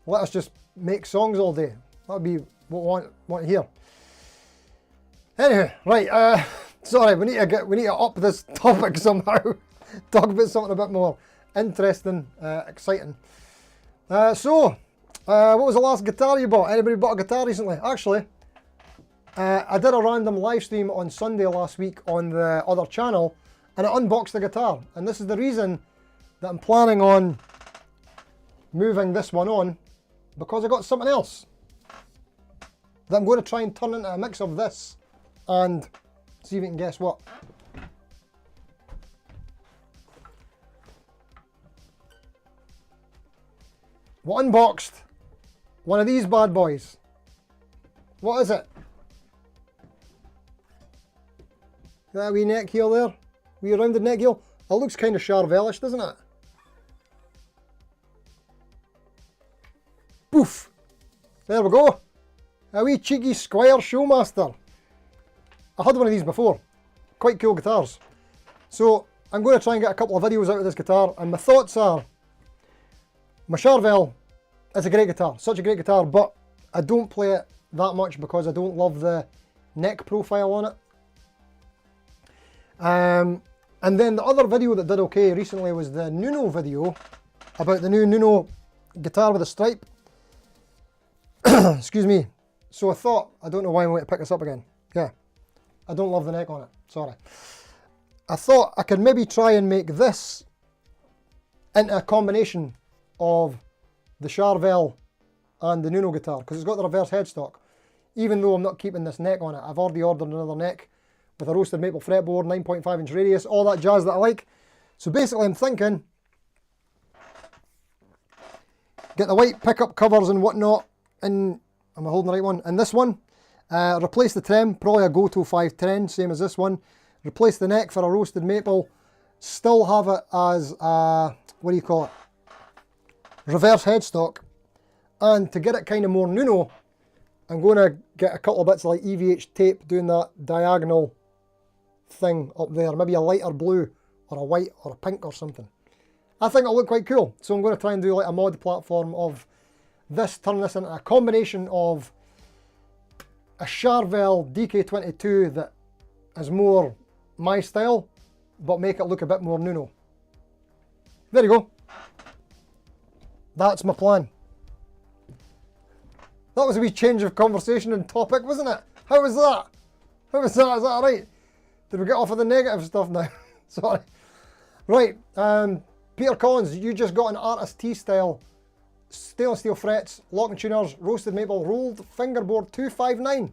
Let us just make songs all day. That would be what we want to hear. Anyway, right. Sorry, we need to up this topic somehow. Talk about something a bit more interesting, exciting. What was the last guitar you bought? Anybody bought a guitar recently? Actually, I did a random live stream on Sunday last week on the other channel, and I unboxed the guitar. And this is the reason that I'm planning on moving this one on, because I got something else that I'm going to try and turn into a mix of this and see if you can guess what. We unboxed one of these bad boys. What is it? That wee neck heel there? Wee rounded neck heel? It looks kind of Charvelish, doesn't it? Poof! There we go. A wee cheeky Squire Showmaster. I had one of these before. Quite cool guitars. So I'm going to try and get a couple of videos out of this guitar, and my thoughts are, my Charvel is a great guitar, such a great guitar, but I don't play it that much because I don't love the neck profile on it. And then the other video that did okay recently was the Nuno video about the new Nuno guitar with a stripe. Excuse me. So I thought, I don't know why I'm going to pick this up again. Yeah, I don't love the neck on it, sorry. I thought I could maybe try and make this into a combination of the Charvel and the Nuno guitar, because it's got the reverse headstock. Even though I'm not keeping this neck on it, I've already ordered another neck with a roasted maple fretboard, 9.5 inch radius, all that jazz that I like. So basically I'm thinking, get the white pickup covers and whatnot, and am I holding the right one? And this one, replace the trem, probably a go-to 510, same as this one. Replace the neck for a roasted maple, still have it as a, what do you call it? Reverse headstock. And to get it kind of more Nuno, I'm going to get a couple of bits of like EVH tape doing that diagonal thing up there, maybe a lighter blue or a white or a pink or something. I think it'll look quite cool, so I'm going to try and do like a mod platform of this, turn this into a combination of a Charvel DK22 that is more my style, but make it look a bit more Nuno. There you go. That's my plan. That was a wee change of conversation and topic, wasn't it? How was that? How was that? Is that alright? Did we get off of the negative stuff now? Sorry. Right, Peter Collins, you just got an Artist T style stainless steel frets, locking tuners, roasted maple, rolled fingerboard 259.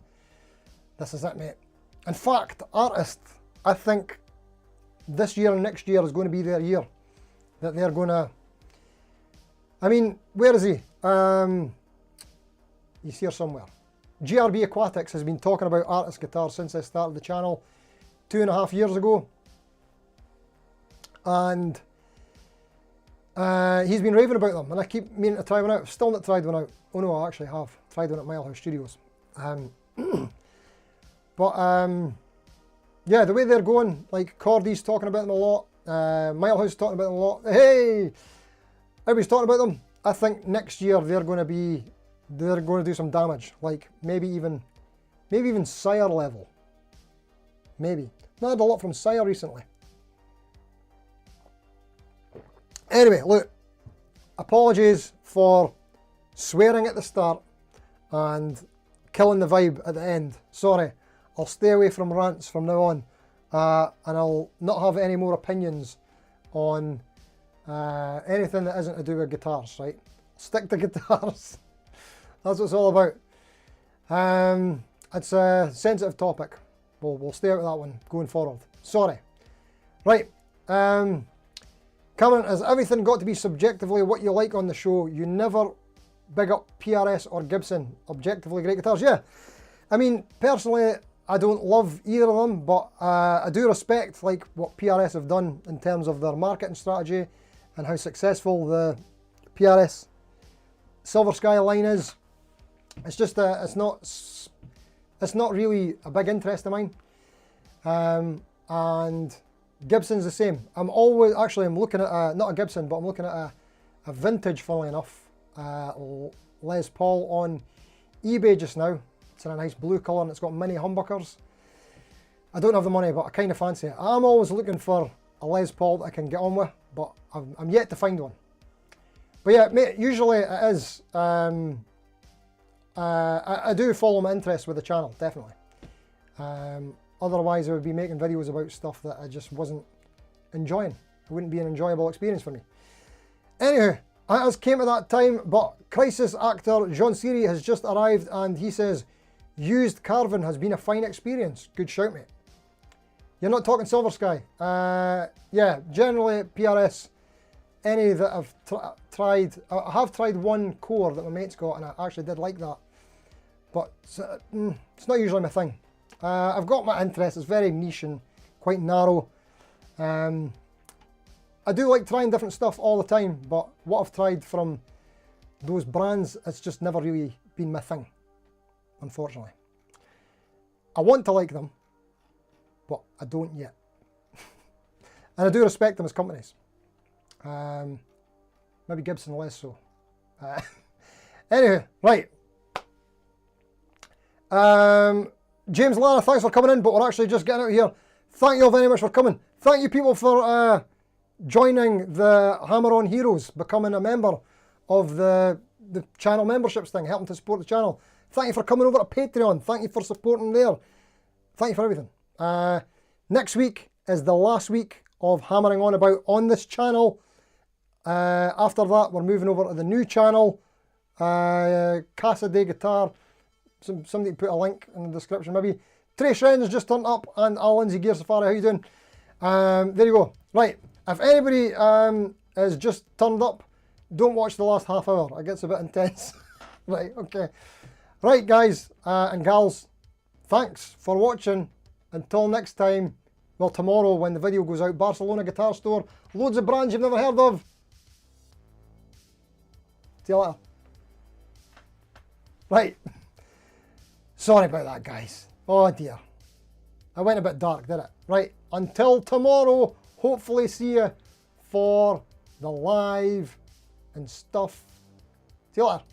This is it, mate. In fact, Artist, I think this year and next year is going to be their year. That they're going to... I mean, where is he? He's here somewhere. GRB Aquatics has been talking about Artist guitars since I started the channel 2.5 years ago. And he's been raving about them, and I keep meaning to try one out. I've still not tried one out. Oh no, I actually have. Tried one at Mile House Studios. Yeah, the way they're going, like Cordy's talking about them a lot. Mile House is talking about them a lot. Hey! Everybody's talking about them. I think next year they're going to do some damage, like maybe even Sire level. Maybe. Not had a lot from Sire recently. Anyway, look, apologies for swearing at the start and killing the vibe at the end. Sorry, I'll stay away from rants from now on, and I'll not have any more opinions on anything that isn't to do with guitars, right? Stick to guitars. That's what it's all about. It's a sensitive topic. We'll stay out of that one going forward. Sorry. Right. Cameron, has everything got to be subjectively what you like on the show? You never big up PRS or Gibson. Objectively great guitars. Yeah, I mean, personally, I don't love either of them, but I do respect like what PRS have done in terms of their marketing strategy and how successful the PRS Silver Sky line is. It's just it's not really a big interest of mine. And Gibson's the same. I'm looking at not a Gibson, but I'm looking at a vintage, funnily enough, Les Paul on eBay just now. It's in a nice blue colour and it's got mini humbuckers. I don't have the money, but I kind of fancy it. I'm always looking for a Les Paul that I can get on with, but I'm yet to find one. But yeah, mate, usually it is. I do follow my interest with the channel, definitely. Otherwise, I would be making videos about stuff that I just wasn't enjoying. It wouldn't be an enjoyable experience for me. Anywho, it has came to that time, but crisis actor John Seary has just arrived and he says, used carving has been a fine experience. Good shout, mate. You're not talking Silver Sky. Yeah, generally PRS, any that I've tried, I have tried one core that my mate's got and I actually did like that. But it's not usually my thing. I've got my interest, it's very niche and quite narrow. I do like trying different stuff all the time, but what I've tried from those brands, it's just never really been my thing, unfortunately. I want to like them, but I don't yet. And I do respect them as companies. Maybe Gibson less so. Anyway, right. James Lara, thanks for coming in, but we're actually just getting out of here. Thank you all very much for coming. Thank you people for joining the Hammer On Heroes, becoming a member of the channel memberships thing, helping to support the channel. Thank you for coming over to Patreon. Thank you for supporting there. Thank you for everything. Next week is the last week of Hammering On About on this channel. After that, we're moving over to the new channel, Cassidy Guitar. Somebody put a link in the description maybe. Trey Shren's just turned up and Al Lindsay Gear Safari, how you doing? There you go. Right, if anybody has just turned up, don't watch the last half hour. It gets a bit intense. Right, okay. Right guys and gals, thanks for watching. Until next time, well tomorrow when the video goes out, Barcelona Guitar Store, loads of brands you've never heard of. See you later. Right. Sorry about that, guys. Oh dear. I went a bit dark, did it? Right. Until tomorrow, hopefully see you for the live and stuff. See you later.